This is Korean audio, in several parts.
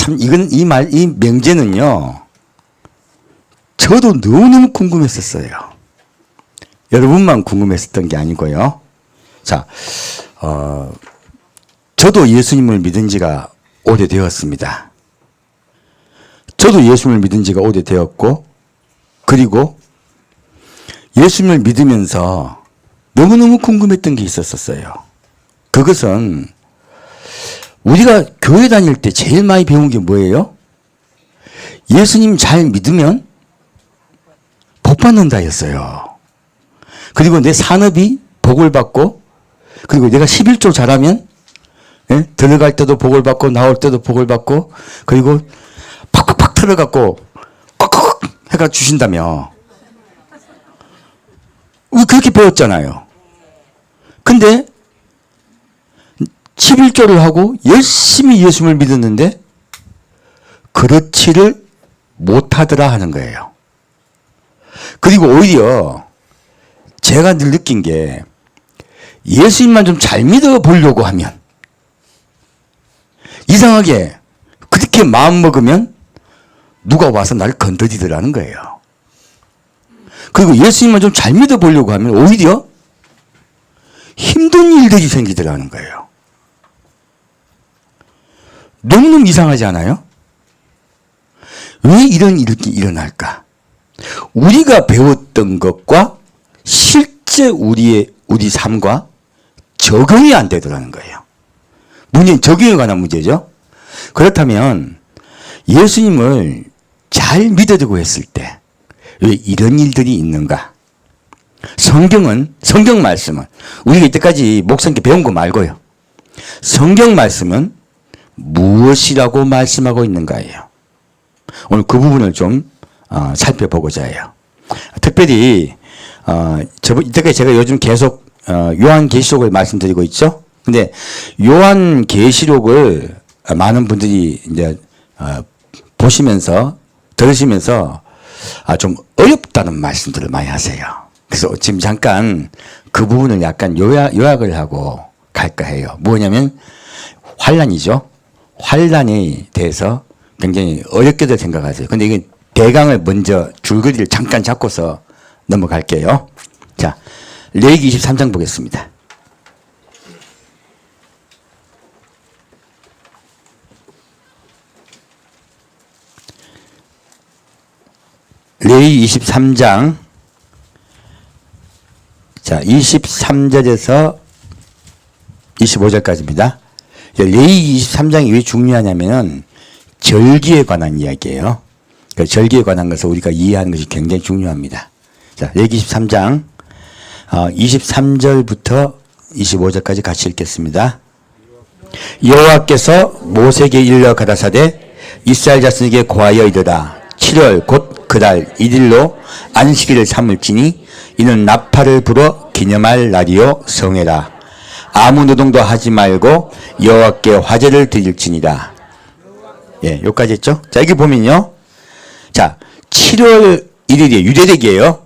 참, 이 명제는요, 저도 너무너무 궁금했었어요. 여러분만 궁금했었던 게 아니고요. 자, 저도 예수님을 믿은 지가 오래되었습니다. 저도 예수님을 믿은 지가 오래되었고, 그리고 예수님을 믿으면서 너무너무 궁금했던 게 있었어요. 그것은 우리가 교회 다닐 때 제일 많이 배운 게 뭐예요? 예수님 잘 믿으면 복 받는다였어요. 그리고 내 산업이 복을 받고, 그리고 내가 11조 잘하면 들어갈 때도 복을 받고 나올 때도 복을 받고, 그리고 팍팍팍 틀어갖고 꽉꽉 해가 주신다며. 우리 그렇게 배웠잖아요. 근데 11조를 하고 열심히 예수님을 믿었는데 그렇지를 못하더라 하는 거예요. 그리고 오히려 제가 늘 느낀 게 예수님만 좀 잘 믿어보려고 하면 이상하게 그렇게 마음 먹으면 누가 와서 날 건드리더라는 거예요. 그리고 예수님만 좀 잘 믿어보려고 하면 오히려 힘든 일들이 생기더라는 거예요. 너무너무 이상하지 않아요? 왜 이런 일이 일어날까? 우리가 배웠던 것과 실제 우리 삶과 적용이 안 되더라는 거예요. 문제는 적용에 관한 문제죠. 그렇다면 예수님을 잘 믿어주고 했을 때 왜 이런 일들이 있는가? 성경 말씀은 우리가 이때까지 목성기 배운 거 말고요. 성경 말씀은 무엇이라고 말씀하고 있는가예요. 오늘 그 부분을 좀 살펴보고자 해요. 특별히 이때까지 제가 요즘 계속 요한계시록을 말씀드리고 있죠. 근데 요한계시록을 많은 분들이 이제 보시면서 들으시면서 좀 어렵다는 말씀들을 많이 하세요. 그래서 지금 잠깐 그 부분을 약간 요약을 하고 갈까 해요. 뭐냐면 환란이죠. 환란에 대해서 굉장히 어렵게들 생각하세요. 근데 이게 대강을 먼저 줄거리를 잠깐 잡고서 넘어갈게요. 자, 레위기 23장 보겠습니다. 레위기 23장, 자, 23절에서 25절까지입니다. 레위기 23장이 왜 중요하냐면은 절기에 관한 이야기예요. 그 절기에 관한 것을 우리가 이해하는 것이 굉장히 중요합니다. 자, 레위기 23장 23절부터 25절까지 같이 읽겠습니다. 여호와께서 모세에게 일러 가라사대 이스라엘 자손에게 고하여 이르라. 7월 곧 그달 1일로 안식일을 삼을지니 이는 나팔을 불어 기념할 날이요 성회라. 아무 노동도 하지 말고 여호와께 화제를 드릴지니라. 예, 여기까지 했죠? 자, 여기 보면요. 자, 7월 1일이에요. 유대暦이에요.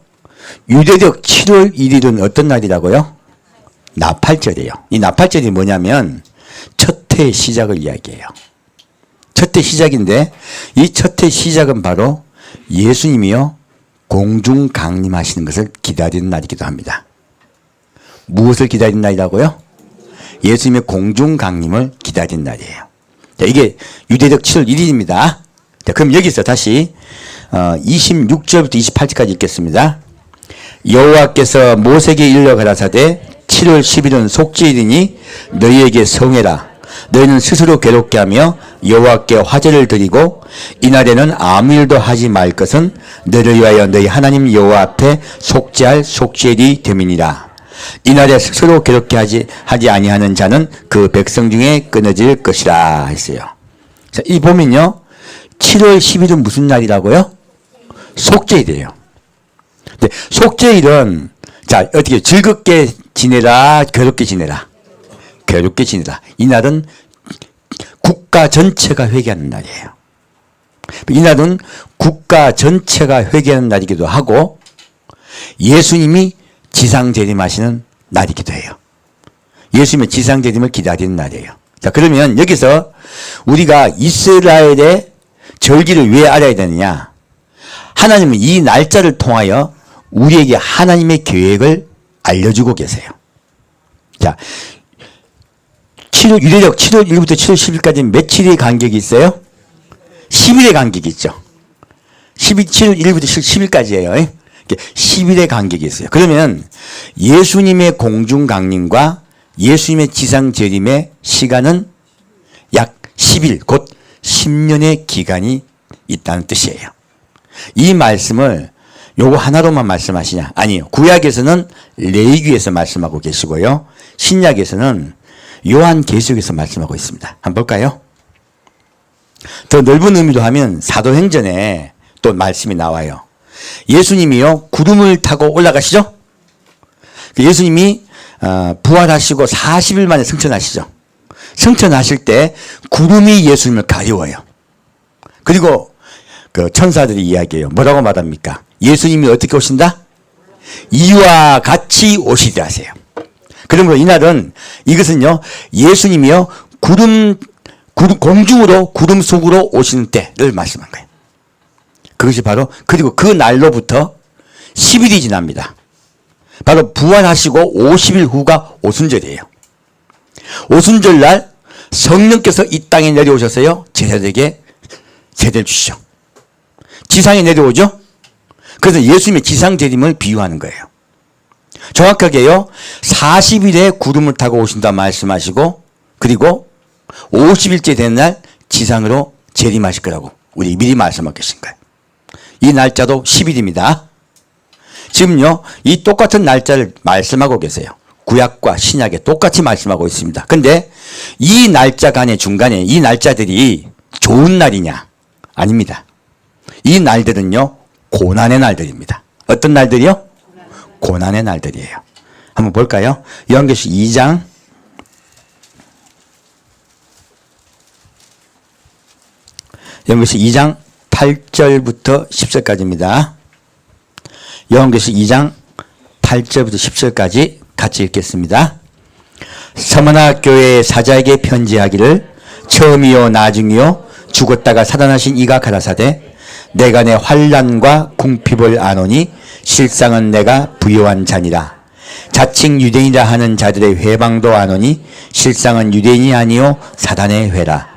유대暦 7월 1일은 어떤 날이라고요? 나팔절이에요. 이 나팔절이 뭐냐면 첫 해 시작을 이야기해요. 첫 해 시작인데 이 첫 해 시작은 바로 예수님이요 공중 강림하시는 것을 기다리는 날이기도 합니다. 무엇을 기다리는 날이라고요? 예수님의 공중 강림을 기다리는 날이에요. 자, 이게 유대暦 7월 1일입니다. 자, 그럼 여기서 다시 26절부터 28절까지 읽겠습니다. 여호와께서 모세에게 일러 가라사대 7월 10일은 속죄일이니 너희에게 성회라. 너희는 스스로 괴롭게 하며 여호와께 화제를 드리고 이날에는 아무 일도 하지 말 것은 너를 위하여 너희 하나님 여호와 앞에 속죄할 속죄일이 됨이니라. 이날에 스스로 괴롭게 하지 아니하는 자는 그 백성 중에 끊어질 것이라 했어요. 자, 이 보면요. 7월 10일은 무슨 날이라고요? 속죄일이에요. 근데 속죄일은 자, 어떻게 즐겁게 지내라, 괴롭게 지내라. 괴롭게 지내라. 이날은 국가 전체가 회개하는 날이에요. 이날은 국가 전체가 회개하는 날이기도 하고 예수님이 지상재림하시는 날이기도 해요. 예수님의 지상재림을 기다리는 날이에요. 자, 그러면 여기서 우리가 이스라엘의 절기를 왜 알아야 되느냐? 하나님은 이 날짜를 통하여 우리에게 하나님의 계획을 알려주고 계세요. 자, 유대적 7월 1일부터 7월 10일까지 며칠의 간격이 있어요? 10일의 간격이 있죠. 7월 1일부터 10일까지예요. 10일의 간격이 있어요. 그러면 예수님의 공중강림과 예수님의 지상재림의 시간은 약 10일, 곧 10년의 기간이 있다는 뜻이에요. 이 말씀을 요거 하나로만 말씀하시냐? 아니요. 구약에서는 레위기에서 말씀하고 계시고요. 신약에서는 요한계시록에서 말씀하고 있습니다. 한번 볼까요? 더 넓은 의미로 하면 사도행전에 또 말씀이 나와요. 예수님이요 구름을 타고 올라가시죠. 예수님이 부활하시고 40일 만에 승천하시죠. 승천하실 때 구름이 예수님을 가려워요. 그리고 그 천사들이 이야기해요. 뭐라고 말합니까? 예수님이 어떻게 오신다? 이와 같이 오시리라 하세요. 그러므로 이날은 이것은요 예수님이요 공중으로 구름 속으로 오시는 때를 말씀한 거예요. 그것이 바로 그리고 그 날로부터 10일이 지납니다. 바로 부활하시고 50일 후가 오순절이에요. 오순절 날 성령께서 이 땅에 내려오셔서요 제자들에게 세례를 주시죠. 지상에 내려오죠. 그래서 예수님의 지상재림을 비유하는 거예요. 정확하게요 40일에 구름을 타고 오신다 말씀하시고 그리고 50일째 되는 날 지상으로 재림하실 거라고 우리 미리 말씀하고 계신 거예요. 이 날짜도 10일입니다. 지금요 이 똑같은 날짜를 말씀하고 계세요. 구약과 신약에 똑같이 말씀하고 있습니다. 근데 이 날짜 간의 중간에 이 날짜들이 좋은 날이냐? 아닙니다. 이 날들은요 고난의 날들입니다. 어떤 날들이요? 고난의 날들이에요. 한번 볼까요? 요한계시록 2장 8절부터 10절까지입니다. 요한계시록 2장 8절부터 10절까지 같이 읽겠습니다. 서머나 교회의 사자에게 편지하기를 처음이요 나중이요 죽었다가 살아나신 이가 가라사대 내가 내 환난과 궁핍을 아노니 실상은 내가 부요한 자니라. 자칭 유대인이라 하는 자들의 회방도 아노니 실상은 유대인이 아니요 사단의 회라.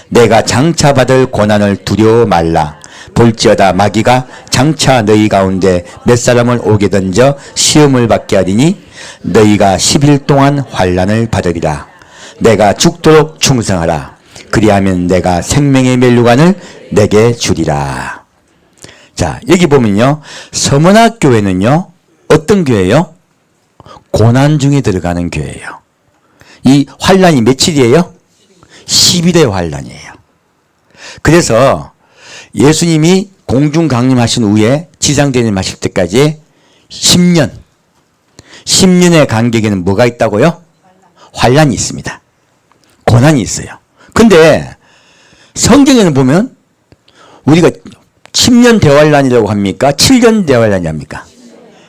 내가 장차 받을 고난을 두려워 말라. 볼지어다 마귀가 장차 너희 가운데 몇 사람을 오게 던져 시험을 받게 하리니 너희가 10일 동안 환난을 받으리라. 내가 죽도록 충성하라. 그리하면 내가 생명의 멸류관을 내게 주리라. 자, 여기 보면요 서머나 교회는요 어떤 교회예요? 고난 중에 들어가는 교회예요. 이 환난이 며칠이에요? 10일의 환난이에요. 그래서 예수님이 공중 강림하신 후에 지상재림하실 때까지 10년의 간격에는 뭐가 있다고요? 환난이 있습니다. 고난이 있어요. 근데 성경에는 보면 우리가 10년 대환란이라고 합니까? 7년 대환란이 합니까?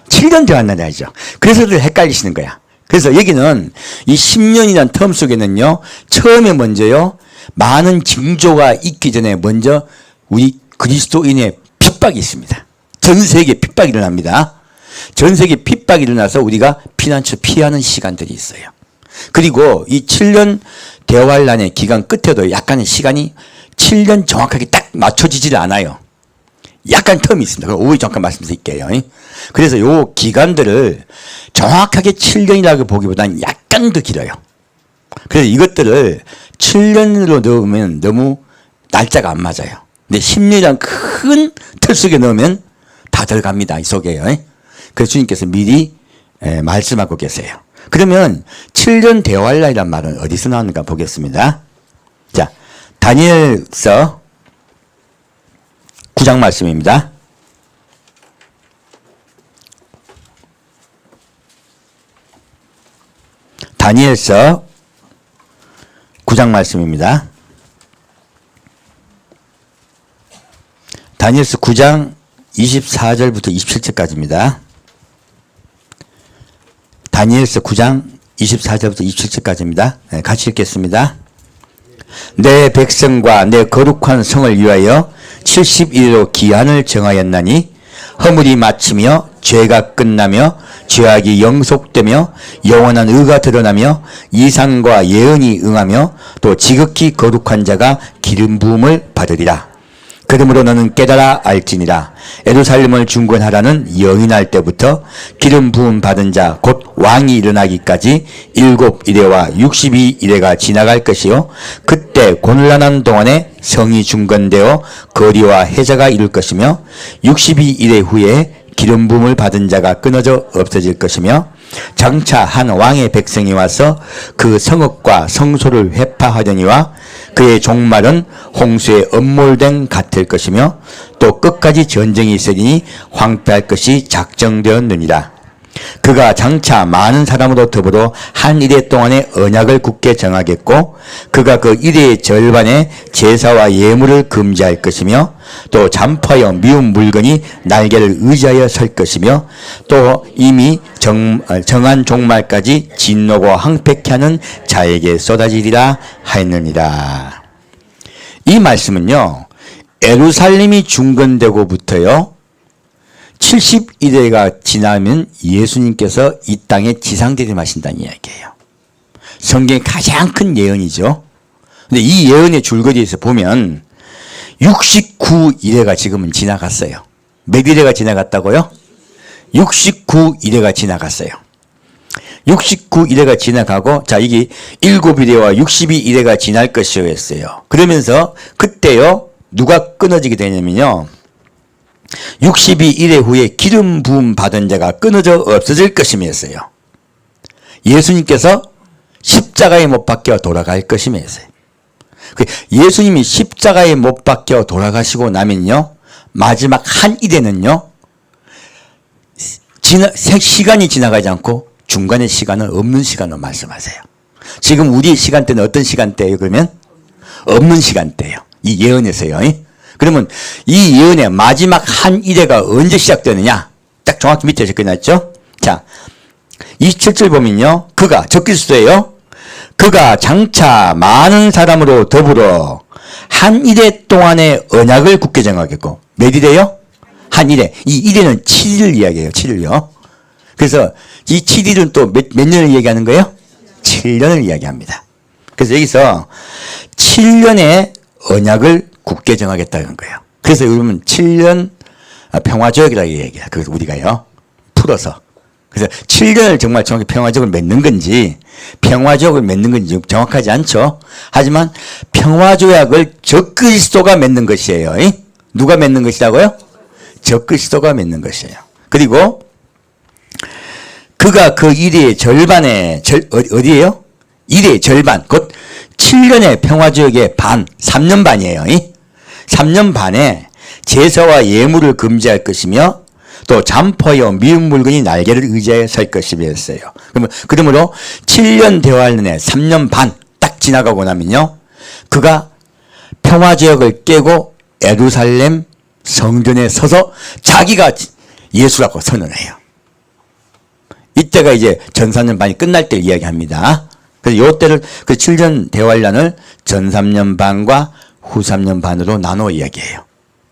7년 대환란이 하죠. 그래서들 헷갈리시는 거야. 그래서 여기는 이 10년이라는 텀 속에는요 처음에 먼저요 많은 징조가 있기 전에 먼저 우리 그리스도인의 핍박이 있습니다. 전 세계에 핍박이 일어납니다. 전 세계에 핍박이 일어나서 우리가 피난처 피하는 시간들이 있어요. 그리고 이 7년 대환란의 기간 끝에도 약간의 시간이 7년 정확하게 딱 맞춰지질 않아요. 약간 텀이 있습니다. 오후에 잠깐 말씀드릴게요. 그래서 요 기간들을 정확하게 7년이라고 보기보다는 약간 더 길어요. 그래서 이것들을 7년으로 넣으면 너무 날짜가 안 맞아요. 근데 10년이란 큰 틀 속에 넣으면 다 들어갑니다. 이 속에요. 그래서 주님께서 미리 말씀하고 계세요. 그러면 7년 대환란이란 말은 어디서 나오는가 보겠습니다. 자, 다니엘서 9장 말씀입니다. 다니엘서 9장 말씀입니다. 다니엘서 9장 24절부터 27절까지입니다. 다니엘서 9장 24절부터 27절까지입니다. 같이 읽겠습니다. 내 백성과 내 거룩한 성을 위하여 70일로 기한을 정하였나니 허물이 마치며 죄가 끝나며 죄악이 영속되며 영원한 의가 드러나며 이상과 예언이 응하며 또 지극히 거룩한 자가 기름 부음을 받으리라. 그러므로 너는 깨달아 알지니라. 예루살렘을 중건하라는 영이 날 때부터 기름 부음 받은 자 곧 왕이 일어나기까지 7이레와 62이레가 지나갈 것이요 그때 곤란한 동안에 성이 중건되어 거리와 해자가 이룰 것이며 62이레 후에 기름 부음을 받은 자가 끊어져 없어질 것이며 장차 한 왕의 백성이 와서 그 성읍과 성소를 회파하려니와 그의 종말은 홍수의 엄몰된 같을 것이며 또 끝까지 전쟁이 있으니 황폐할 것이 작정되었느니라. 그가 장차 많은 사람으로 더불어 한 이레 동안의 언약을 굳게 정하겠고 그가 그 이레의 절반에 제사와 예물을 금지할 것이며 또 잔파여 미운 물건이 날개를 의지하여 설 것이며 또 이미 정한 종말까지 진노고 항폐케 하는 자에게 쏟아지리라 하였느니라. 이 말씀은요, 예루살렘이 중건되고부터요 70일가 지나면 예수님께서 이 땅에 지상되림하신다는 이야기예요. 성경의 가장 큰 예언이죠. 근데 이 예언의 줄거리에서 보면 69일가 지금은 지나갔어요. 몇 일회가 지나갔다고요? 69일회가 지나갔어요. 69일회가 지나가고 자 이게 7일회와 62일회가 지날 것이었어요. 그러면서 그때요 누가 끊어지게 되냐면요 62일회 후에 기름 부음 받은 자가 끊어져 없어질 것임이었어요. 예수님께서 십자가에 못 박혀 돌아갈 것임이었어요. 예수님이 십자가에 못 박혀 돌아가시고 나면요 마지막 한 일회는요 시간이 지나가지 않고 중간의 시간은 없는 시간으로 말씀하세요. 지금 우리 시간대는 어떤 시간대예요? 그러면 없는 시간대예요. 이 예언에서요. 그러면 이 예언의 마지막 한 일회가 언제 시작되느냐? 딱 정확히 밑에 적혀놨죠? 자, 27절 보면요. 그가 적그리스도예요. 그가 장차 많은 사람으로 더불어 한 일회 동안의 언약을 굳게 정하겠고 몇 일회요? 한 일회. 이 일회는 7일 이야기예요. 7일요. 그래서 이 7일은 또 몇 년을 얘기하는 거예요? 7년을 이야기합니다. 그래서 여기서 7년의 언약을 굳게 정하겠다는 거예요. 그래서 여러분 7년 평화조약이라고 얘기해요. 그래서 우리가요 풀어서 그래서 7년을 정말 정확히 평화조약을 맺는 건지 평화조약을 맺는 건지 정확하지 않죠. 하지만 평화조약을 적그리스도가 맺는 것이에요. 누가 맺는 것이라고요? 적그리스도가 맺는 것이에요. 그리고 그가 그 일의 절반에 어디예요? 일의 절반 곧 7년의 평화조약의 반 3년 반이에요. 3년 반에 제사와 예물을 금지할 것이며 또 잔포여 미운 물건이 날개를 의지하여 설 것이었어요. 그러므로 7년 대환란에 3년 반 딱 지나가고 나면요 그가 평화조약을 깨고 예루살렘 성전에 서서 자기가 예수라고 선언해요. 이때가 이제 전 3년 반이 끝날 때 이야기합니다. 그래서 요때를 그 7년 대환란을 전 3년 반과 후 3년 반으로 나눠 이야기해요.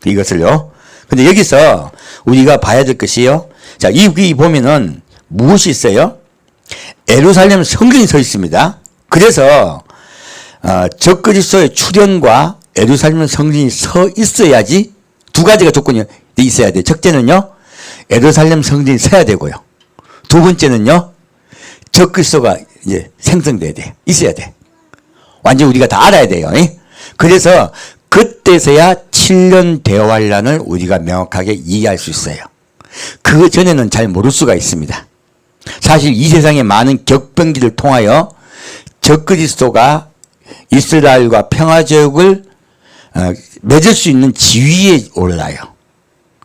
이것을요. 근데 여기서 우리가 봐야 될 것이요. 자, 이 보면은 무엇이 있어요? 예루살렘 성전이 서 있습니다. 그래서 적그리스도의 출현과 예루살렘 성전이 서 있어야지 두 가지가 조건이 있어야 돼요. 첫째는요. 예루살렘 성전이 서야 되고요. 두 번째는요. 적그리스도가 이제 생성돼야 돼. 있어야 돼. 완전 우리가 다 알아야 돼요. 그래서 그때서야 7년 대환란을 우리가 명확하게 이해할 수 있어요. 그 전에는 잘 모를 수가 있습니다. 사실 이 세상의 많은 격변기를 통하여 적그리스도가 이스라엘과 평화조약을 맺을 수 있는 지위에 올라요.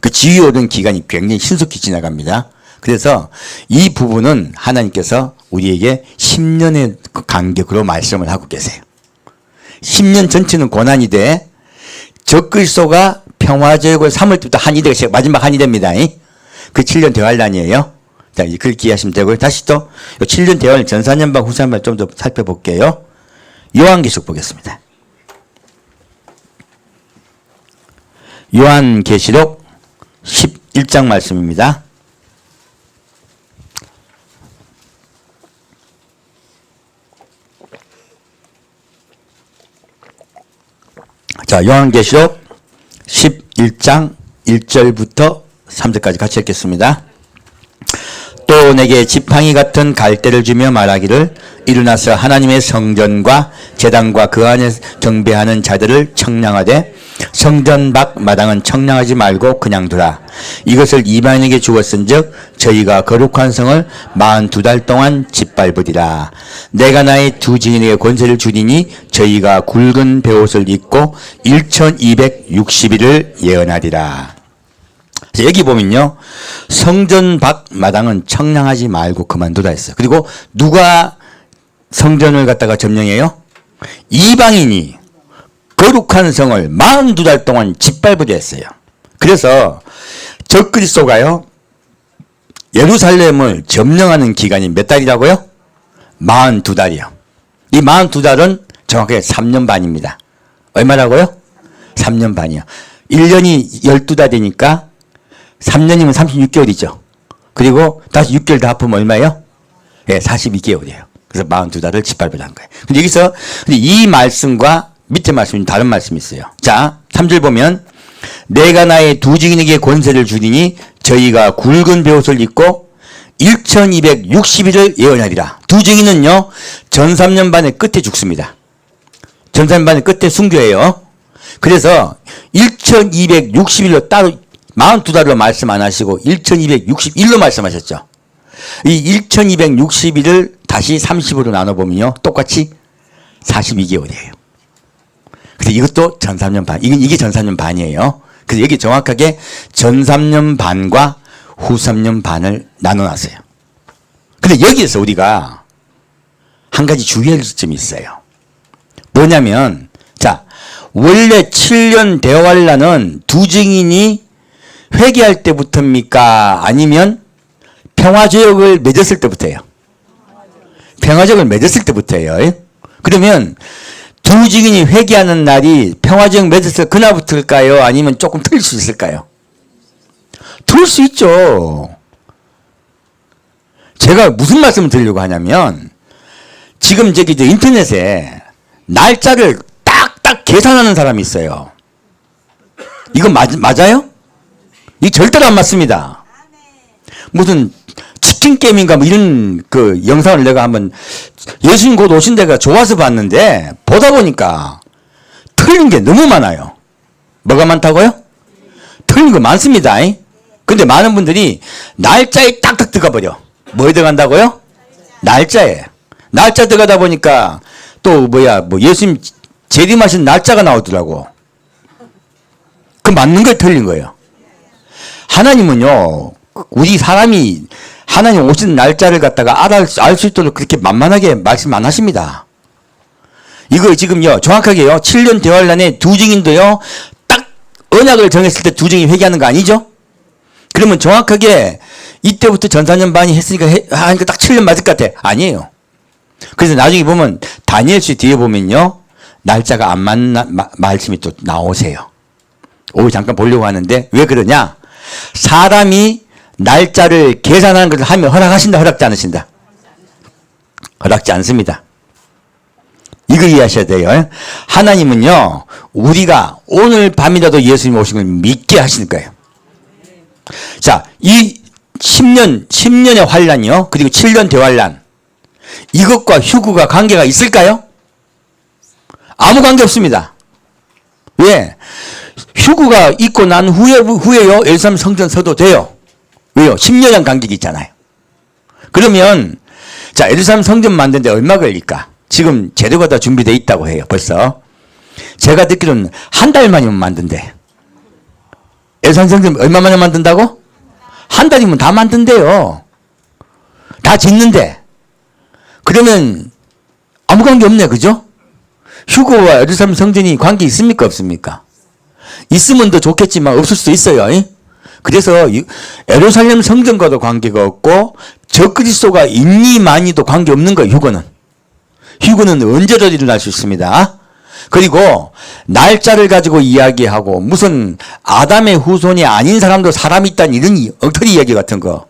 그 지위에 오른 기간이 굉장히 신속히 지나갑니다. 그래서 이 부분은 하나님께서 우리에게 10년의 간격으로 말씀을 하고 계세요. 10년 전체는 고난이 돼 적그리스도가 평화조약을 삼을 때부터 한 이래가 마지막 한 이래입니다. 그 7년 대환란이에요. 자, 그렇게 이해하시면 되고요. 다시 또 7년 대환란 전 4년 반 후 4년 반 좀 더 살펴볼게요. 요한계시록 보겠습니다. 요한계시록 11장 말씀입니다. 자, 요한계시록 11장 1절부터 3절까지 같이 읽겠습니다. 또 내게 지팡이 같은 갈대를 주며 말하기를 일어나서 하나님의 성전과 제단과 그 안에 경배하는 자들을 청량하되 성전 밖 마당은 청량하지 말고 그냥 두라. 이것을 이방인에게 주었은즉 저희가 거룩한 성을 42달 동안 짓밟으리라. 내가 나의 두 증인에게 권세를 주리니 저희가 굵은 베옷을 입고 1260일을 예언하리라. 여기 보면요, 성전 밖 마당은 청량하지 말고 그만두라 했어요. 그리고 누가 성전을 갖다가 점령해요? 이방인이 거룩한 성을 42달 동안 짓밟으려 했어요. 그래서 적그리스도가요, 예루살렘을 점령하는 기간이 몇 달이라고요? 42달이요. 이 42달은 정확하게 3년 반입니다. 얼마라고요? 3년 반이요. 1년이 12달이니까 3년이면 36개월이죠. 그리고 다시 6개월 더 합하면 얼마예요? 예, 42개월이에요. 그래서 42달을 짓밟으라는 거예요. 근데 여기서 이 말씀과 밑에 말씀이 다른 말씀이 있어요. 자, 3절 보면 내가 나의 두 증인에게 권세를 주리니 저희가 굵은 베옷을 입고 1260일을 예언하리라. 두 증인은요, 전 3년 반의 끝에 죽습니다. 전 3년 반의 끝에 순교해요. 그래서 1260일로 따로 42달로 말씀 안 하시고 1261로 말씀하셨죠. 이 1260일을 다시 30으로 나눠보면요, 똑같이 42개월이에요. 그래서 이것도 전 3년 반, 이게 전 3년 반이에요. 그래서 여기 정확하게 전 3년 반과 후 3년 반을 나눠놨어요. 근데 여기에서 우리가 한 가지 주의할 점이 있어요. 뭐냐면, 자, 원래 7년 대환란은 두 증인이 회개할 때부터입니까? 아니면 평화조약을 맺었을 때부터예요? 평화조약을 맺었을 때부터예요. 그러면 두 증인이 회개하는 날이 평화조약 맺었을 그날부터일까요? 아니면 조금 틀릴 수 있을까요? 틀릴 수 있죠. 제가 무슨 말씀을 드리려고 하냐면, 지금 저기 인터넷에 날짜를 딱딱 계산하는 사람이 있어요. 이거 맞아요? 이 절대로 안 맞습니다. 무슨 치킨 게임인가 뭐 이런 그 영상을 내가 한번 예수님 곧 오신 데가 좋아서 봤는데, 보다 보니까 틀린 게 너무 많아요. 뭐가 많다고요? 틀린 거 많습니다. 근데 많은 분들이 날짜에 딱딱 들어가 버려. 뭐에 들어간다고요? 날짜에. 날짜 들어가다 보니까 또 예수님 재림하신 날짜가 나오더라고. 그 맞는 걸 틀린 거예요. 하나님은요, 우리 사람이 하나님 오신 날짜를 갖다가 알 수 있도록 그렇게 만만하게 말씀 안 하십니다. 이거 지금요, 정확하게요, 7년 대환란에 두 증인도요, 딱 언약을 정했을 때 두 증인 회개하는 거 아니죠? 그러면 정확하게 이때부터 전 4년 반이 했으니까 하니까 딱 7년 맞을 것 같아. 아니에요. 그래서 나중에 보면 다니엘서 뒤에 보면요, 날짜가 안 맞는 말씀이 또 나오세요. 오늘 잠깐 보려고 하는데 왜 그러냐? 사람이 날짜를 계산하는 것을 하면 허락하신다, 허락지 않으신다? 허락지 않습니다. 이거 이해하셔야 돼요. 하나님은요, 우리가 오늘 밤이라도 예수님 오신 걸 믿게 하시는 거예요. 자, 이 10년의 환란이요, 그리고 7년 대환란, 이것과 휴거가 관계가 있을까요? 아무 관계 없습니다. 왜? 휴거가 있고 난 후에요, 예루살렘 성전 서도 돼요. 왜요? 10년간 간격이 있잖아요. 그러면, 자, 예루살렘 성전 만드는데 얼마 걸릴까? 지금 재료가 다 준비되어 있다고 해요, 벌써. 제가 듣기로는 한 달 만이면 만든대. 예루살렘 성전 얼마 만에 만든다고? 한 달이면 다 만든대요. 다 짓는데. 그러면 아무 관계 없네, 그죠? 휴거와 예루살렘 성전이 관계 있습니까, 없습니까? 있으면 더 좋겠지만 없을 수도 있어요. 그래서 예루살렘 성전과도 관계가 없고 적그리스도가 있니 많이도 관계 없는 거예요. 휴거는 언제든 일어날 수 있습니다. 그리고 날짜를 가지고 이야기하고 무슨 아담의 후손이 아닌 사람도 사람이 있다는 이런 엉터리 이야기 같은 거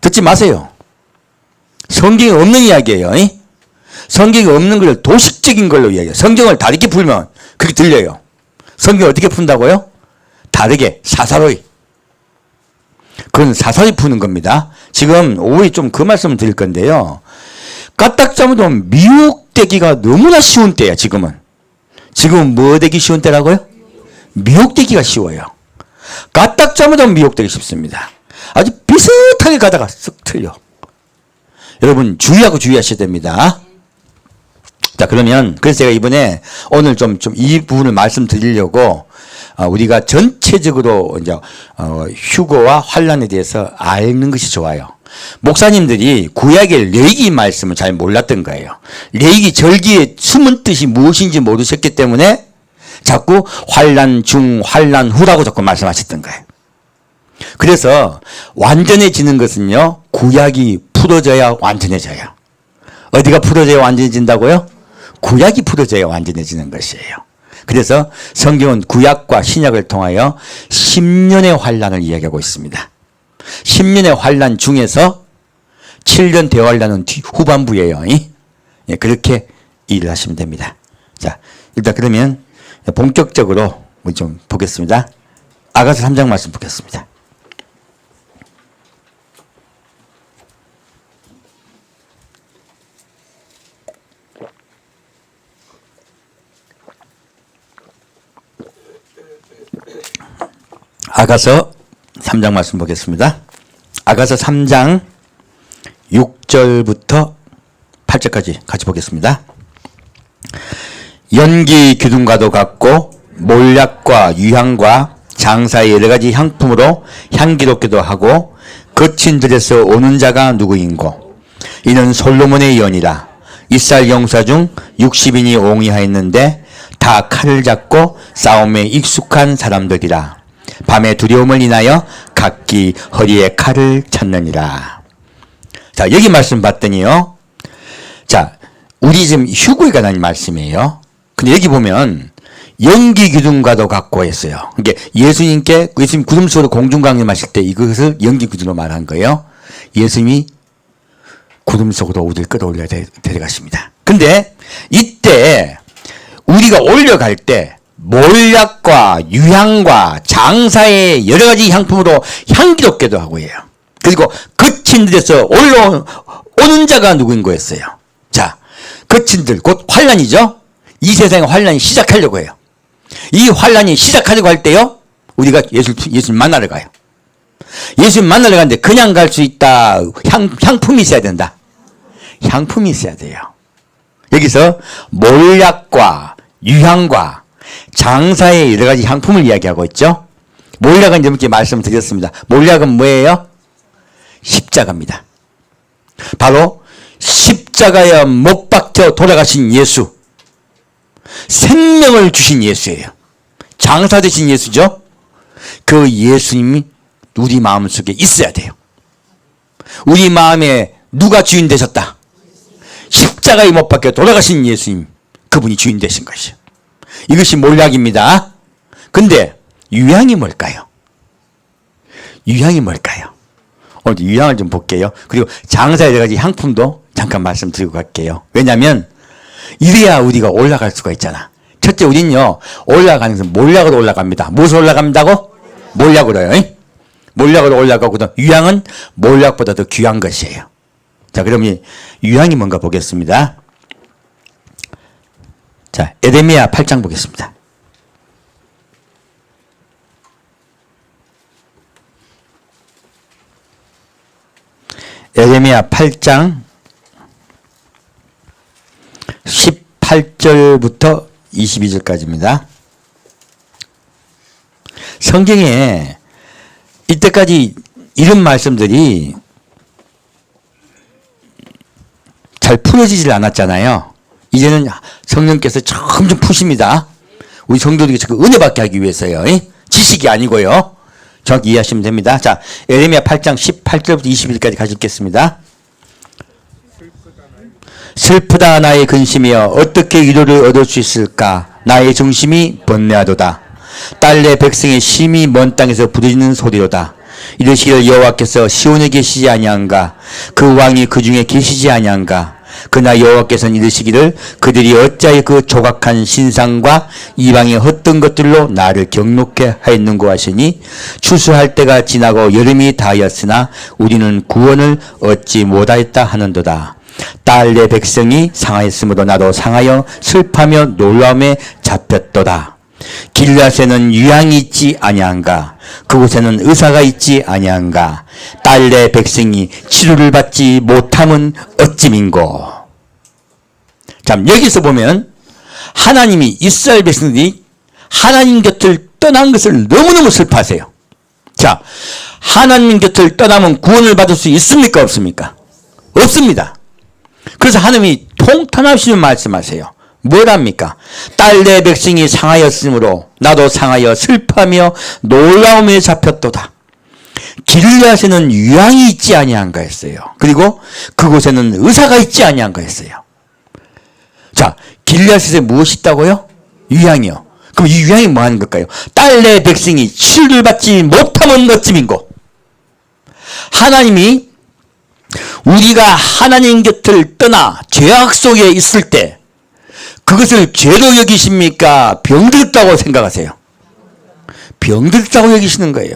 듣지 마세요. 성경에 없는 이야기예요. 성경에 없는 걸 도식적인 걸로 이야기해요. 성경을 다르게 풀면 그렇게 들려요. 성경 어떻게 푼다고요? 다르게 사사로이. 그건 사사로이 푸는 겁니다. 지금 오후에 좀 그 말씀을 드릴 건데요. 까딱 잡으면 미혹되기가 너무나 쉬운 때야. 지금은 뭐 되기 쉬운 때라고요? 미혹되기가 쉬워요. 까딱 잡으면 미혹되기 쉽습니다. 아주 비슷하게 가다가 쓱 틀려. 여러분 주의하셔야 됩니다. 자, 그러면 그래서 제가 이번에 오늘 좀 이 부분을 말씀드리려고 우리가 전체적으로 이제 휴거와 환난에 대해서 알는 것이 좋아요. 목사님들이 구약의 레위기 말씀을 잘 몰랐던 거예요. 레위기 절기의 숨은 뜻이 무엇인지 모르셨기 때문에 자꾸 환난 중, 환난 후라고 자꾸 말씀하셨던 거예요. 그래서 완전해지는 것은요, 구약이 풀어져야 완전해져요. 어디가 풀어져야 완전해진다고요? 구약이 풀어져야 완전해지는 것이에요. 그래서 성경은 구약과 신약을 통하여 10년의 환난을 이야기하고 있습니다. 10년의 환난 중에서 7년 대환난은 후반부예요. 예, 그렇게 일을 하시면 됩니다. 자, 일단 그러면 본격적으로 우리 좀 보겠습니다. 아가서 3장 말씀 보겠습니다. 아가서 3장 말씀 보겠습니다. 아가서 3장 6절부터 8절까지 같이 보겠습니다. 연기 기둥과도 같고 몰약과 유향과 장사의 여러 가지 향품으로 향기롭기도 하고 거친 들에서 오는 자가 누구인고 이는 솔로몬의 연이라. 이스라엘 용사 중 60인이 옹이하였는데 다 칼을 잡고 싸움에 익숙한 사람들이라. 밤에 두려움을 인하여 각기 허리에 칼을 찾느니라. 자, 여기 말씀 봤더니요. 자, 우리 지금 휴거에 관한 말씀이에요. 근데 여기 보면 연기 기둥과도 같고 했어요. 그러니까 예수님 구름 속으로 공중 강림하실 때 이것을 연기 기둥으로 말한 거예요. 예수님이 구름 속으로 우리를 끌어올려 데려가십니다. 근데 이때 우리가 올려갈 때 몰약과 유향과 장사의 여러 가지 향품으로 향기롭게도 하고 해요. 그리고 거친 데서 올라오는 자가 누구인 거였어요. 자, 거친 들, 곧 환난이죠. 이 세상의 환난이 시작하려고 해요. 이 환난이 시작하려고 할 때요, 우리가 예수님 만나러 가요. 예수님 만나러 가는데 그냥 갈 수 있다. 향품이 있어야 된다. 향품이 있어야 돼요. 여기서 몰약과 유향과 장사의 여러 가지 향품을 이야기하고 있죠. 몰약은 이렇게 말씀드렸습니다. 몰약은 뭐예요? 십자가입니다. 바로 십자가에 못 박혀 돌아가신 예수, 생명을 주신 예수예요. 장사 되신 예수죠. 그 예수님이 우리 마음속에 있어야 돼요. 우리 마음에 누가 주인 되셨다? 십자가에 못 박혀 돌아가신 예수님, 그분이 주인 되신 것이요. 이것이 몰약입니다. 근데 유향이 뭘까요? 유향이 뭘까요? 오늘 유향을 좀 볼게요. 그리고 장사의 여러 가지 향품도 잠깐 말씀드리고 갈게요. 왜냐하면 이래야 우리가 올라갈 수가 있잖아. 첫째, 우리는요, 올라가는 것은 몰약으로 올라갑니다. 무엇으로 올라간다고? 몰약으로요. 몰약으로 올라가고, 유향은 몰약보다 더 귀한 것이에요. 자, 그럼 유향이 뭔가 보겠습니다. 자, 에레미야 8장 보겠습니다. 에레미야 8장 18절부터 22절까지입니다. 성경에 이때까지 이런 말씀들이 잘 풀어지질 않았잖아요. 이제는 성령께서 점점 푸십니다. 우리 성도들이 그 은혜 받게 하기 위해서요. 지식이 아니고요. 정확히 이해하시면 됩니다. 자, 에레미야 8장 18절부터 21절까지 같이 읽겠습니다. 슬프다 나의 근심이여 어떻게 위로를 얻을 수 있을까. 나의 중심이 번뇌하도다. 딸내 백성의 심히 먼 땅에서 부르짖는 소리로다. 이르시기를 여호와께서 시온에 계시지 아니한가. 그 왕이 그 중에 계시지 아니한가. 그러나 여호와께서는 이르시기를 그들이 어찌하여 그 조각한 신상과 이방의 헛된 것들로 나를 경록케 하였는고 하시니 추수할 때가 지나고 여름이 다하였으나 우리는 구원을 얻지 못하였다 하는도다. 딸 내 백성이 상하였으므로 나도 상하여 슬퍼하며 놀라움에 잡혔도다. 길앗에는 유향이 있지 아니한가. 그곳에는 의사가 있지 아니한가. 딸 내 백성이 치료를 받지 못함은 어찌민고. 자, 여기서 보면 하나님이 이스라엘 백성들이 하나님 곁을 떠난 것을 너무너무 슬퍼하세요. 자, 하나님 곁을 떠나면 구원을 받을 수 있습니까 없습니까? 없습니다. 그래서 하나님이 통탄하시며 말씀하세요. 뭐랍니까? 딸 내 백성이 상하였으므로 나도 상하여 슬퍼하며 놀라움에 잡혔도다. 길앗에는 유향이 있지 아니한가 했어요. 그리고 그곳에는 의사가 있지 아니한가 했어요. 자, 길앗에 무엇이 있다고요? 유향이요. 그럼 이 유향이 뭐 하는 걸까요? 딸 내 백성이 치료를 받지 못하면 어찌민고. 하나님이 우리가 하나님 곁을 떠나 죄악 속에 있을 때 그것을 죄로 여기십니까? 병들었다고 생각하세요? 병들었다고 여기시는 거예요.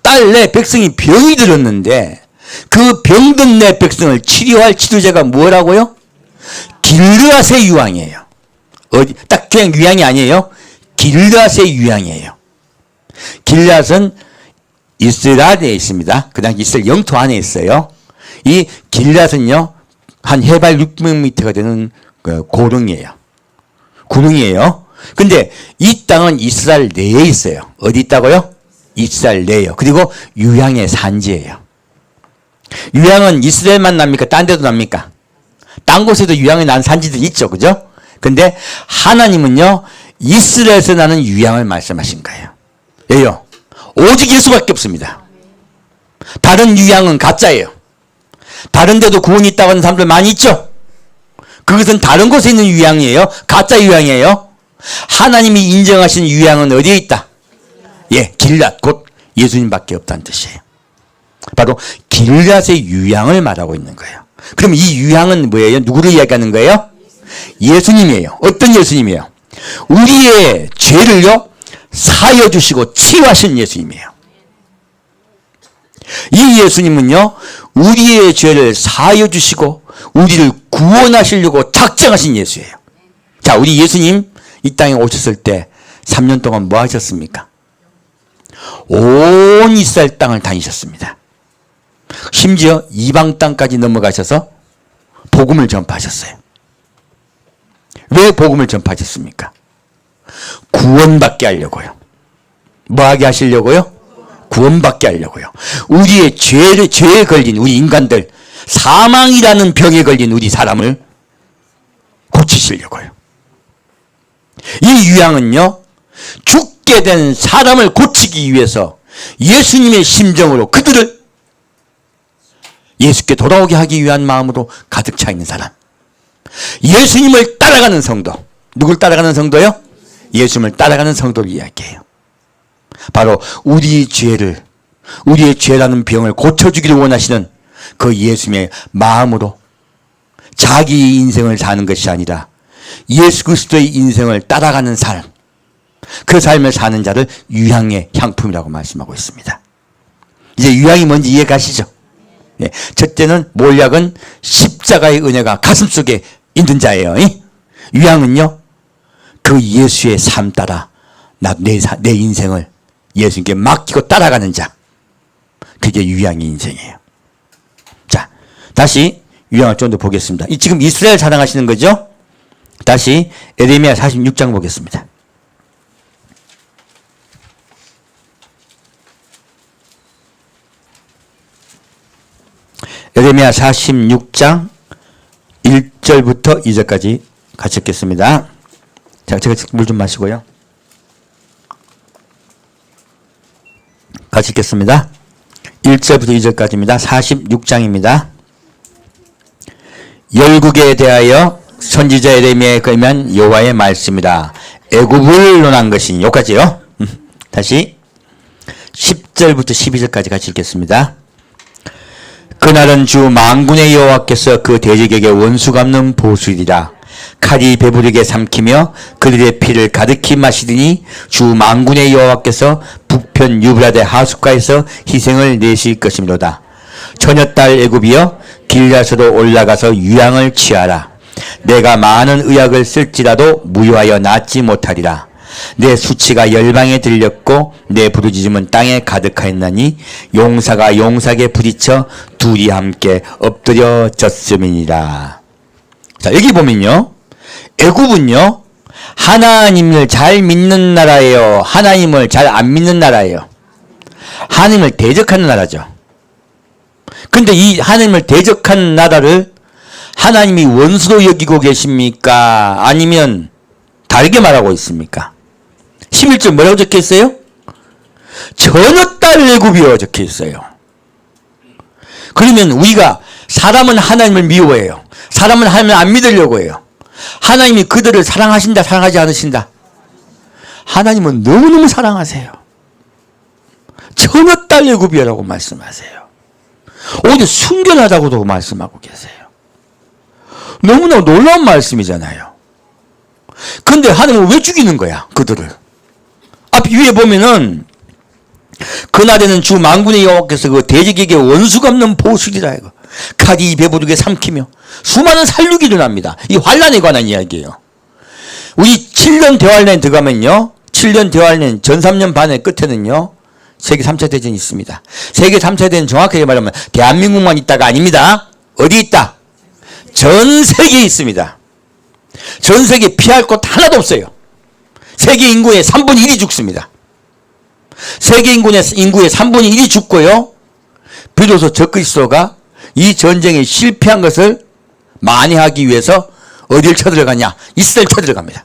딸 내 백성이 병이 들었는데 그 병든 내 백성을 치료할 치료제가 뭐라고요? 길앗의 유향이에요. 어디 딱 그냥 유향이 아니에요. 길앗의 유향이에요. 길앗은 이스라엘에 있습니다. 그냥 이스라엘 영토 안에 있어요. 이 길앗은요 한 해발 600m가 되는 고릉이에요. 구릉이에요. 근데 이 땅은 이스라엘 내에 있어요. 어디 있다고요? 이스라엘 내에요. 그리고 유향의 산지예요. 유향은 이스라엘만 납니까? 딴 데도 납니까? 딴 곳에도 유향이 난 산지들이 있죠. 그죠? 근데 하나님은요 이스라엘에서 나는 유향을 말씀하신 거예요. 왜요? 오직 예수밖에 없습니다. 다른 유향은 가짜예요. 다른 데도 구원이 있다고 하는 사람들 많이 있죠? 그것은 다른 곳에 있는 유향이에요. 가짜 유향이에요. 하나님이 인정하신 유향은 어디에 있다? 예, 길앗 곧 예수님밖에 없다는 뜻이에요. 바로 길앗의 유향을 말하고 있는 거예요. 그럼 이 유향은 뭐예요? 누구를 이야기하는 거예요? 예수님이에요. 어떤 예수님이에요? 우리의 죄를요 사여 주시고 치유하신 예수님이에요. 이 예수님은요 우리의 죄를 사여 주시고 우리를 구원하시려고 작정하신 예수예요. 자, 우리 예수님 이 땅에 오셨을 때 3년 동안 뭐 하셨습니까? 온 이스라엘 땅을 다니셨습니다. 심지어 이방 땅까지 넘어가셔서 복음을 전파하셨어요. 왜 복음을 전파하셨습니까? 구원받게 하려고요. 뭐하게 하시려고요? 구원받게 하려고요. 우리의 죄에 걸린 우리 인간들, 사망이라는 병에 걸린 우리 사람을 고치시려고요. 이 유향은요 죽게 된 사람을 고치기 위해서 예수님의 심정으로 그들을 예수께 돌아오게 하기 위한 마음으로 가득 차 있는 사람, 예수님을 따라가는 성도. 누굴 따라가는 성도요? 예수님을 따라가는 성도를 이야기해요. 바로 우리의 죄라는 병을 고쳐주기를 원하시는 그 예수님의 마음으로 자기 인생을 사는 것이 아니라 예수 그리스도의 인생을 따라가는 삶, 그 삶을 사는 자를 유향의 향품이라고 말씀하고 있습니다. 이제 유향이 뭔지 이해가시죠? 네. 첫째는 몰약은 십자가의 은혜가 가슴속에 있는 자예요. 유향은요 그 예수의 삶 따라 내 인생을 예수님께 맡기고 따라가는 자, 그게 유향의 인생이에요. 자, 다시 유향을 좀 더 보겠습니다. 지금 이스라엘 자랑하시는 거죠? 다시 에레미야 46장 보겠습니다. 에레미야 46장 1절부터 2절까지 같이 읽겠습니다. 자, 제가 물 좀 마시고요. 같이 읽겠습니다. 1절부터 2절까지입니다. 46장입니다. 열국에 대하여 선지자 에레미야에 의한 여호와의 말씀이다. 애굽을 논한 것이니 여기까지요. 다시 10절부터 12절까지 같이 읽겠습니다. 그날은 주 만군의 여호와께서 그 대적에게 원수 갚는 보수이리라. 칼이 배부르게 삼키며 그들의 피를 가득히 마시더니 주 만군의 여호와께서 북편 유브라데 하숫가에서 희생을 내실 것이므로다. 처녀딸 애굽이여 길앗으로 올라가서 유향을 취하라. 내가 많은 의약을 쓸지라도 무효하여 낫지 못하리라. 내 수치가 열방에 들렸고 내 부르짖음은 땅에 가득하였나니 용사가 용사에게 부딪혀 둘이 함께 엎드려졌음이니라. 자, 여기 보면요, 애굽은요 하나님을 잘 믿는 나라예요, 하나님을 잘 안 믿는 나라예요? 하나님을 대적하는 나라죠. 근데 이 하나님을 대적하는 나라를 하나님이 원수로 여기고 계십니까? 아니면 다르게 말하고 있습니까? 11절 뭐라고 적혀 있어요? 처녀딸 애굽이여 적혀 있어요. 그러면 우리가 사람은 하나님을 미워해요. 사람은 하나님을 안 믿으려고 해요. 하나님이 그들을 사랑하신다, 사랑하지 않으신다? 하나님은 너무너무 사랑하세요. 처녀딸 애굽이라고 말씀하세요. 오히려 순결하다고도 말씀하고 계세요. 너무나 놀라운 말씀이잖아요. 근데 하나님은 왜 죽이는 거야, 그들을? 앞 위에 보면은 그날에는 주 만군의 여호와께서 그 대적에게 원수 갚는 보수리라. 이거 칼이 배부르게 삼키며 수많은 살육이 일어납니다. 이 환란에 관한 이야기예요. 우리 7년 대환란에 들어가면요, 7년 대환란 전 3년 반의 끝에는요 세계 3차 대전이 있습니다. 세계 3차 대전 정확하게 말하면 대한민국만 있다가 아닙니다. 어디 있다? 전 세계에 있습니다. 전 세계에 피할 곳 하나도 없어요. 세계 인구의 3분의 1이 죽습니다. 세계 인구의 3분의 1이 죽고요, 비로소 적그리스도가 이 전쟁에 실패한 것을 만회하기 위해서 어딜 쳐들어가냐? 이스라엘 쳐들어갑니다.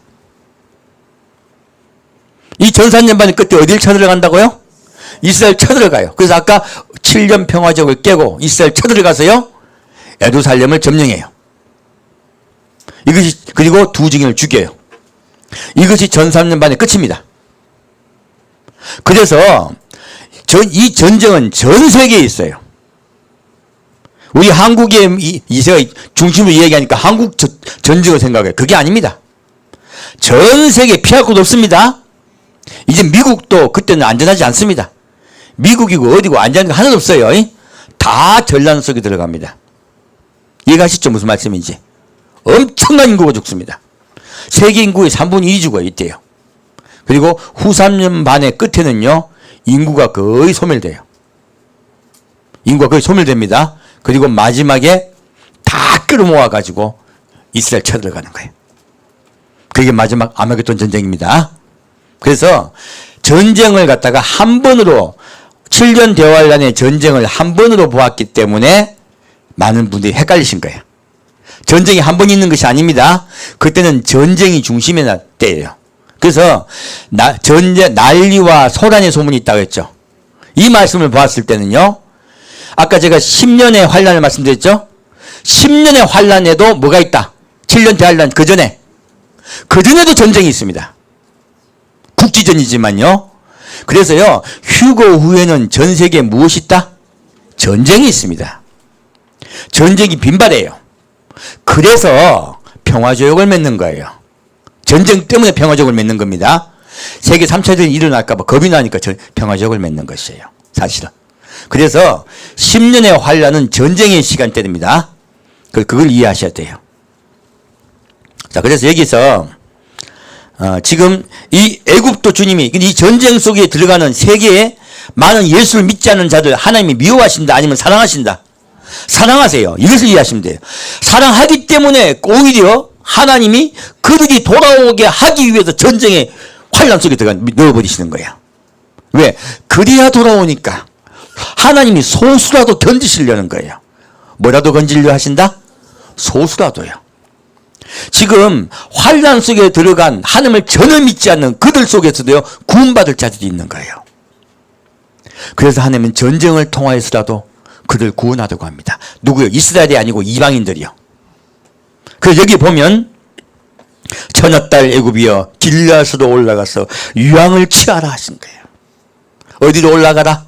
이 전산년반의 끝에 어딜 쳐들어간다고요? 이스라엘 쳐들어가요. 그래서 아까 7년 평화적을 깨고 이스라엘 쳐들어가서요 예루살렘을 점령해요. 이것이, 그리고 두 증인을 죽여요. 이것이 전 3년반의 끝입니다. 그래서 이 전쟁은 전 세계에 있어요. 우리 한국의 이세가 중심으로 이야기하니까 한국 전쟁을 생각해요. 그게 아닙니다. 전 세계에 피할 곳 없습니다. 이제 미국도 그때는 안전하지 않습니다. 미국이고 어디고 안전한 게 하나도 없어요. 다 전란 속에 들어갑니다. 이해가시죠? 무슨 말씀인지. 엄청난 인구가 죽습니다. 세계 인구의 3분의 1이 죽어요, 이때요. 그리고 후 3년 반의 끝에는요 인구가 거의 소멸돼요. 인구가 거의 소멸됩니다. 그리고 마지막에 다 끌어모아 가지고 이스라엘 쳐들어가는 거예요. 그게 마지막 아마겟돈 전쟁입니다. 그래서 전쟁을 갖다가 한 번으로 7년 대환란의 전쟁을 한 번으로 보았기 때문에 많은 분들이 헷갈리신 거예요. 전쟁이 한 번 있는 것이 아닙니다. 그때는 전쟁이 중심의 때예요. 그래서 난리와 소란의 소문이 있다고 했죠. 이 말씀을 보았을 때는요, 아까 제가 10년의 환란을 말씀드렸죠. 10년의 환란에도 뭐가 있다? 7년 대환란 그전에도 전쟁이 있습니다. 국지전이지만요. 그래서요 휴거 후에는 전 세계에 무엇이 있다? 전쟁이 있습니다. 전쟁이 빈발해요. 그래서 평화조약을 맺는 거예요. 전쟁 때문에 평화조약을 맺는 겁니다. 세계 3차 대전이 일어날까 봐 겁이 나니까 평화조약을 맺는 것이에요, 사실은. 그래서 10년의 환란은 전쟁의 시간대입니다. 그걸 이해하셔야 돼요. 자, 그래서 여기서 지금 이 애굽도 주님이 이 전쟁 속에 들어가는 세계에 많은 예수를 믿지 않는 자들 하나님이 미워하신다, 아니면 사랑하신다? 사랑하세요. 이것을 이해하시면 돼요. 사랑하기 때문에 오히려 하나님이 그들이 돌아오게 하기 위해서 전쟁의 환란 속에 넣어버리시는 거야. 왜? 그래야 돌아오니까 하나님이 소수라도 건지시려는 거예요. 뭐라도 건지려 하신다? 소수라도요. 지금 환란 속에 들어간 하나님을 전혀 믿지 않는 그들 속에서도요 구원받을 자들이 있는 거예요. 그래서 하나님은 전쟁을 통하여서라도 그들 구원하려고 합니다. 누구요? 이스라엘이 아니고 이방인들이요. 그 여기 보면 처녀딸 애굽이여 길르앗으로 올라가서 유황을 취하라 하신 거예요. 어디로 올라가라?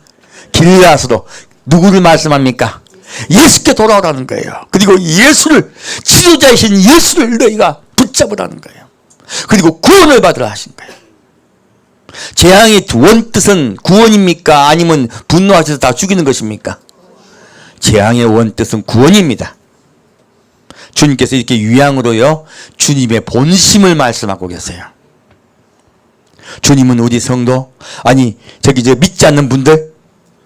길르앗으로. 누구를 말씀합니까? 예수께 돌아오라는 거예요. 그리고 예수를, 치료자이신 예수를 너희가 붙잡으라는 거예요. 그리고 구원을 받으라 하신 거예요. 재앙의 원뜻은 구원입니까? 아니면 분노하셔서 다 죽이는 것입니까? 재앙의 원뜻은 구원입니다. 주님께서 이렇게 유향으로요 주님의 본심을 말씀하고 계세요. 주님은 우리 성도, 아니 저기 저 믿지 않는 분들,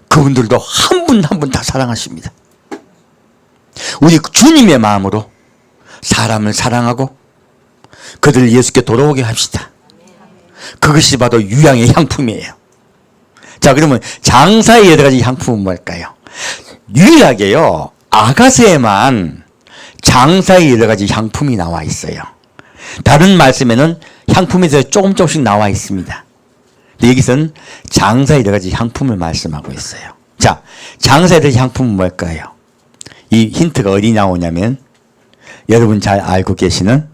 그분들도 한 분 한 분 다 사랑하십니다. 우리 주님의 마음으로 사람을 사랑하고 그들을 예수께 돌아오게 합시다. 그것이 바로 유향의 향품이에요. 자, 그러면 장사의 여러 가지 향품은 뭘까요? 유일하게요 아가서에만 장사의 여러 가지 향품이 나와 있어요. 다른 말씀에는 향품에서 조금씩 나와 있습니다. 근데 여기서는 장사의 여러 가지 향품을 말씀하고 있어요. 자, 장사의 여러 가지 향품은 뭘까요? 이 힌트가 어디 나오냐면 여러분 잘 알고 계시는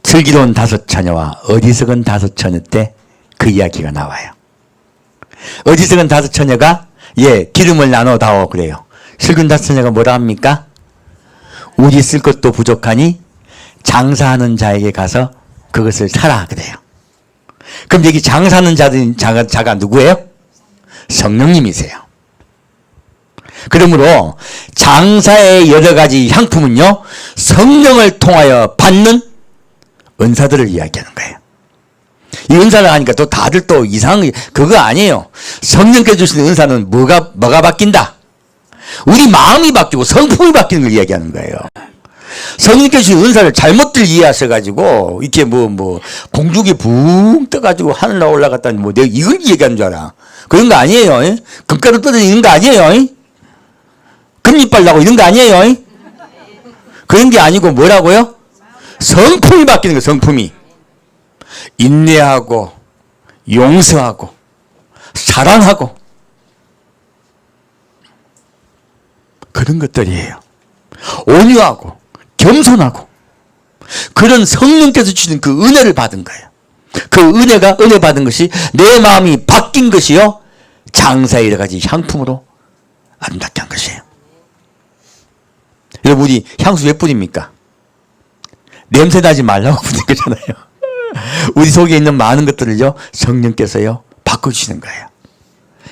슬기로운 다섯 처녀와 어리석은 다섯 처녀 때 그 이야기가 나와요. 어리석은 다섯 처녀가 기름을 나눠 다오 그래요. 슬기로운 다섯 처녀가 뭐라 합니까? 우리 쓸 것도 부족하니 장사하는 자에게 가서 그것을 사라 그래요. 그럼 여기 장사하는 자가 누구예요? 성령님이세요. 그러므로 장사의 여러 가지 향품은요 성령을 통하여 받는 은사들을 이야기하는 거예요. 이 은사를 하니까 또 다들 또 이상한 그거 아니에요. 성령께서 주시는 은사는 뭐가 바뀐다? 우리 마음이 바뀌고 성품이 바뀌는 걸 이야기하는 거예요. 성령께서 주신 은사를 잘못들 이해하셔가지고 이렇게 공중에 붕 떠가지고 하늘나 올라갔다니 내가 이걸 얘기하는 줄 알아. 그런 거 아니에요. 금가루 떨어지는 거 아니에요. 금리빨 나고 이런 거 아니에요. 그런 게 아니고 뭐라고요? 성품이 바뀌는 거예요. 성품이. 인내하고 용서하고 사랑하고 그런 것들이에요. 온유하고 겸손하고 그런 성령께서 주시는 그 은혜를 받은 거예요. 그 은혜 받은 것이 내 마음이 바뀐 것이요 장사의 여러 가지 향품으로 아름답게 한 것이에요. 여러분 우리 향수 왜 뿌립니까? 냄새 나지 말라고 뿌린 거잖아요. 우리 속에 있는 많은 것들을요 성령께서요 바꿔주시는 거예요.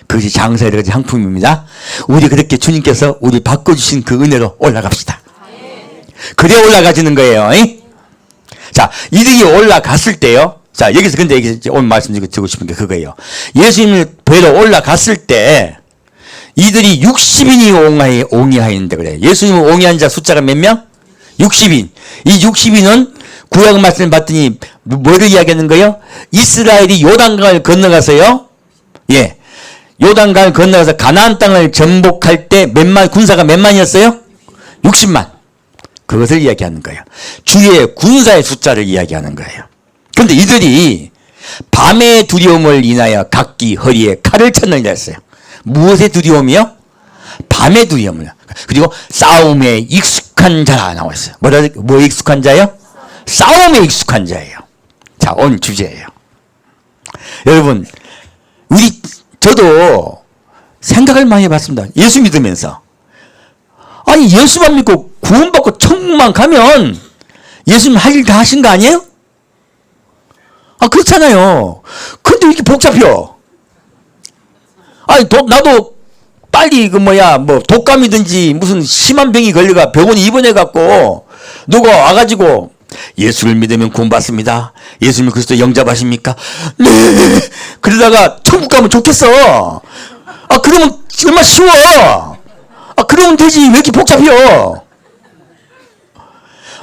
그것이 장사의 여러 가지 향품입니다. 우리 그렇게 주님께서 우리 바꿔주신 그 은혜로 올라갑시다. 그래 올라가지는 거예요. 자, 이들이 올라갔을 때요. 자, 여기서 근데 오늘 말씀 드리고 싶은 게 그거예요. 예수님을 뵈러 올라갔을 때 이들이 60인이 옹이하였는데 그래요. 예수님을 옹이한 자 숫자가 몇 명? 60인. 이 60인은 구약 말씀을 봤더니 뭐를 이야기하는 거예요? 이스라엘이 요단강을 건너가서요. 요단강을 건너가서 가나안 땅을 정복할 때 군사가 몇 만이었어요? 60만. 그것을 이야기하는 거예요. 주의 군사의 숫자를 이야기하는 거예요. 그런데 이들이 밤의 두려움을 인하여 각기 허리에 칼을 쳤느니라 했어요. 무엇의 두려움이요? 밤의 두려움이요. 그리고 싸움에 익숙한 자라 나와 있어요. 뭐에 익숙한 자요? 싸움에 익숙한 자예요. 자, 오늘 주제예요. 여러분, 저도 생각을 많이 해봤습니다. 예수 믿으면서. 아니, 예수만 믿고 구원받고 천국만 가면 예수님 할 일 다 하신 거 아니에요? 그렇잖아요. 근데 왜 이렇게 복잡해요? 아니, 나도 빨리 독감이든지 무슨 심한 병이 걸려가 병원에 입원해갖고 누가 와가지고 예수를 믿으면 구원받습니다. 예수님 그리스도 영접하십니까? 네. 그러다가 천국 가면 좋겠어. 그러면 얼마나 쉬워. 그러면 되지. 왜 이렇게 복잡해요?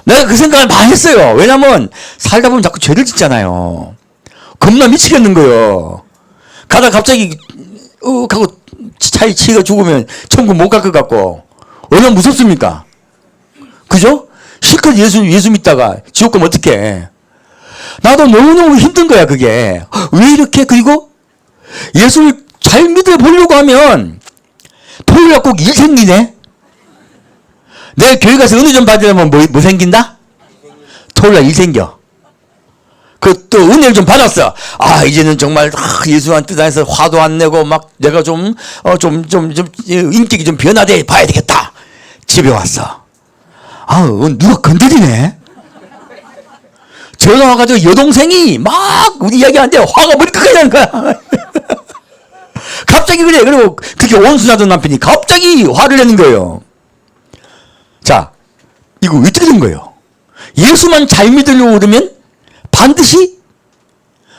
내가 그 생각을 많이 했어요. 왜냐면 살다 보면 자꾸 죄를 짓잖아요. 겁나 미치겠는 거예요. 가다 갑자기 하고 차에 치가 죽으면 천국 못 갈 것 같고 얼마나 무섭습니까? 그죠? 실컷 예수 믿다가 지옥 가면 어떡해. 나도 너무너무 힘든 거야 그게. 왜 이렇게. 그리고 예수를 잘 믿어보려고 하면 토요일날 꼭 일 생기네. 내 교회 가서 은혜 좀 받으려면 뭐 생긴다? 토요일날 일 생겨. 그 또 은혜를 좀 받았어. 아, 이제는 정말 예수한 뜻 안에서 화도 안 내고 막 내가 좀 인격이 좀 변화돼 봐야 되겠다. 집에 왔어. 아, 누가 건드리네. 전화 와가지고 여동생이 막 우리 이야기하는데 화가 머리끝까지 나는 거야. 갑자기 그래. 그리고 그렇게 온순하던 남편이 갑자기 화를 내는 거예요. 자, 이거 어떻게 된 거예요? 예수만 잘 믿으려고 그러면 반드시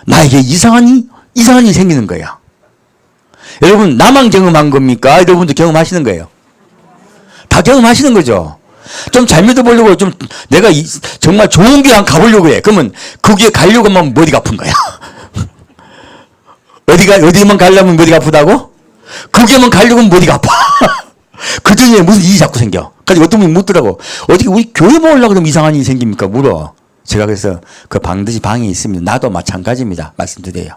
나에게 이상한 일이 생기는 거야. 여러분, 나만 경험한 겁니까? 여러분도 경험하시는 거예요. 다 경험하시는 거죠. 좀 잘 믿어보려고 좀 내가 정말 좋은 교회 한 가보려고 해. 그러면 거기에 가려고 하면 머리가 아픈 거야. 어디만 가려면 머리가 아프다고? 거기에만 가려고 하면 머리가 아파. 그 중에 무슨 일이 자꾸 생겨. 그래서 어떤 분이 묻더라고. 어떻게 우리 교회 모으려고 그러면 이상한 일이 생깁니까? 물어. 제가 그래서 그 반드시 방이 있습니다. 나도 마찬가지입니다. 말씀드려요.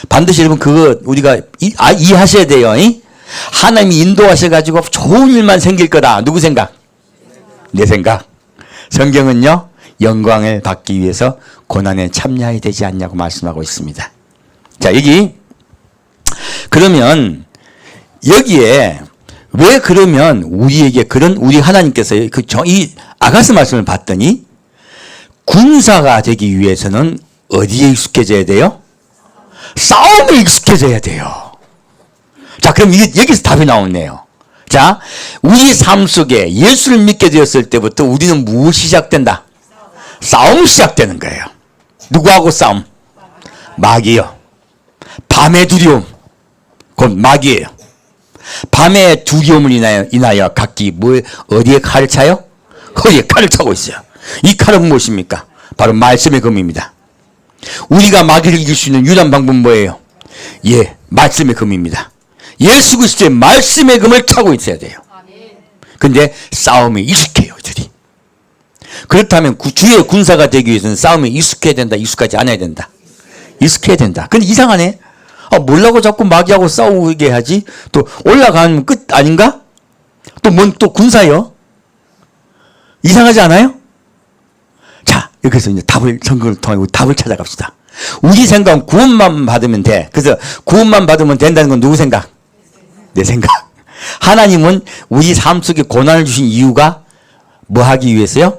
반드시 여러분 그거 우리가 이해하셔야 돼요. 하나님이 인도하셔가지고 좋은 일만 생길 거다. 누구 생각? 내 생각. 성경은요, 영광을 받기 위해서 고난에 참여해야 되지 않냐고 말씀하고 있습니다. 자, 그러면 여기에 왜 그러면 우리에게 우리 하나님께서 이 아가스 말씀을 봤더니 군사가 되기 위해서는 어디에 익숙해져야 돼요? 싸움에 익숙해져야 돼요. 자, 그럼 여기서 답이 나오네요. 자, 우리 삶 속에 예수를 믿게 되었을 때부터 우리는 무엇이 시작된다? 싸움이 시작되는 거예요. 누구하고 싸움? 마귀요. 밤의 두려움. 그건 마귀예요. 밤의 두려움을 인하여 각기 어디에 칼을 차요? 허리에 칼을 차고 있어요. 이 칼은 무엇입니까? 바로 말씀의 검입니다. 우리가 마귀를 이길 수 있는 유일한 방법은 뭐예요? 예, 말씀의 검입니다. 예수 그리스도의 말씀의 검을 차고 있어야 돼요. 근데 싸움에 익숙해요, 이들이. 그렇다면 주의 군사가 되기 위해서는 싸움에 익숙해야 된다, 익숙하지 않아야 된다? 익숙해야 된다. 근데 이상하네. 뭐라고 자꾸 마귀하고 싸우게 하지? 또 올라가면 끝 아닌가? 또 군사요? 이상하지 않아요? 자, 여기서 이제 성경을 통해 답을 찾아갑시다. 우리 생각은 구원만 받으면 돼. 그래서 구원만 받으면 된다는 건 누구 생각? 내 생각. 하나님은 우리 삶 속에 고난을 주신 이유가 뭐 하기 위해서요?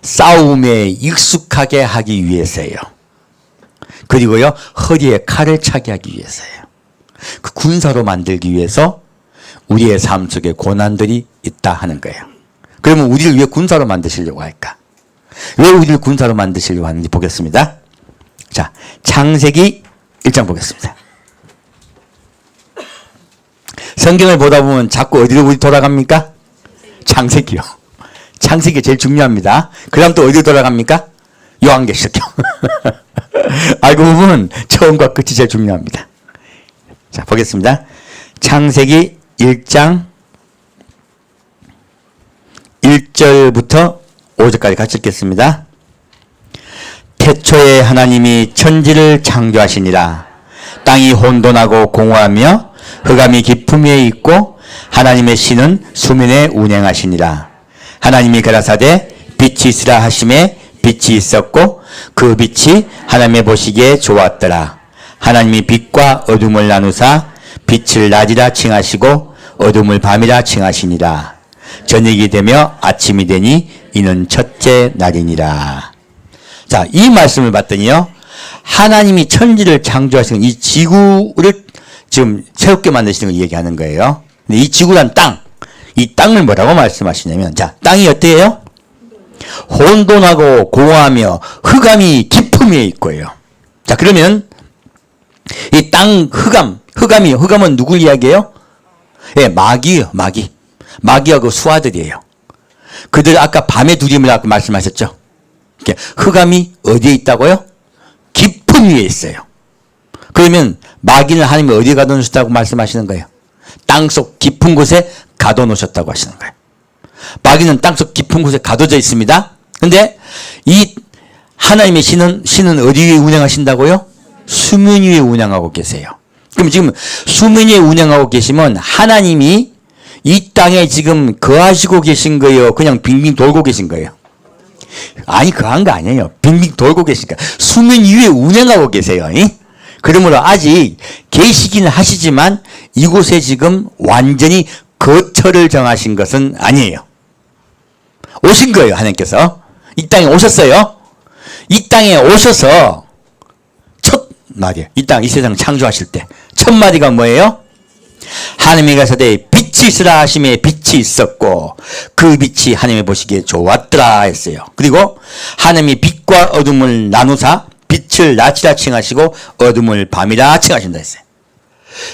싸움에 익숙하게 하기 위해서예요. 그리고요, 허리에 칼을 차게 하기 위해서예요. 그 군사로 만들기 위해서 우리의 삶 속에 고난들이 있다 하는 거예요. 그러면 우리를 왜 군사로 만드시려고 할까? 왜 우리를 군사로 만드시려고 하는지 보겠습니다. 자, 창세기 1장 보겠습니다. 성경을 보다 보면 자꾸 어디로 우리 돌아갑니까? 창세기요. 창세기가 제일 중요합니다. 그 다음 또 어디로 돌아갑니까? 요한계시록요. 알고 보면 처음과 끝이 제일 중요합니다. 자, 보겠습니다. 창세기 1장 1절부터 5절까지 같이 읽겠습니다. 태초에 하나님이 천지를 창조하시니라. 땅이 혼돈하고 공허하며 흑암이 깊음 위에 있고 하나님의 신은 수면에 운행하시니라. 하나님이 가라사대 빛이 있으라 하심에 빛이 있었고 그 빛이 하나님의 보시기에 좋았더라. 하나님이 빛과 어둠을 나누사 빛을 낮이라 칭하시고 어둠을 밤이라 칭하시니라. 저녁이 되며 아침이 되니 이는 첫째 날이니라. 자, 이 말씀을 봤더니요, 하나님이 천지를 창조하시는 이 지구를 지금 새롭게 만드시는 걸 얘기하는 거예요. 근데 이 지구란 땅, 이 땅을 뭐라고 말씀하시냐면, 자, 땅이 어때요? 혼돈하고 공허하며 흑암이 깊음 위에 있고요. 자, 그러면 이 땅 흑암은 누굴 이야기해요? 예, 마귀예요, 마귀. 마귀하고 수하들이에요. 그들 아까 밤의 두려움이라고 말씀하셨죠? 흑암이 어디에 있다고요? 깊은 위에 있어요. 그러면 마귀는 하나님이 어디에 가둬놓으셨다고 말씀하시는 거예요? 땅속 깊은 곳에 가둬놓으셨다고 하시는 거예요. 마귀는 땅속 깊은 곳에 가둬져 있습니다. 근데 이 하나님의 신은 어디 위에 운행하신다고요? 수면 위에 운행하고 계세요. 그럼 지금 수면 위에 운행하고 계시면 하나님이 이 땅에 지금 거하시고 계신 거예요? 그냥 빙빙 돌고 계신 거예요? 아니, 거한 거 아니에요. 빙빙 돌고 계시니까 수면 위에 운행하고 계세요. 그러므로 아직 계시기는 하시지만 이곳에 지금 완전히 거처를 정하신 것은 아니에요. 오신 거예요, 하나님께서. 이 땅에 오셨어요. 이 땅에 오셔서 첫 마디, 이 세상 창조하실 때 첫 마디가 뭐예요? 하나님이 가라사대 빛이 있으라 하심에 빛이 있었고 그 빛이 하나님이 보시기에 좋았더라 했어요. 그리고 하나님이 빛과 어둠을 나누사 빛을 낮이라 칭하시고 어둠을 밤이라 칭하신다 했어요.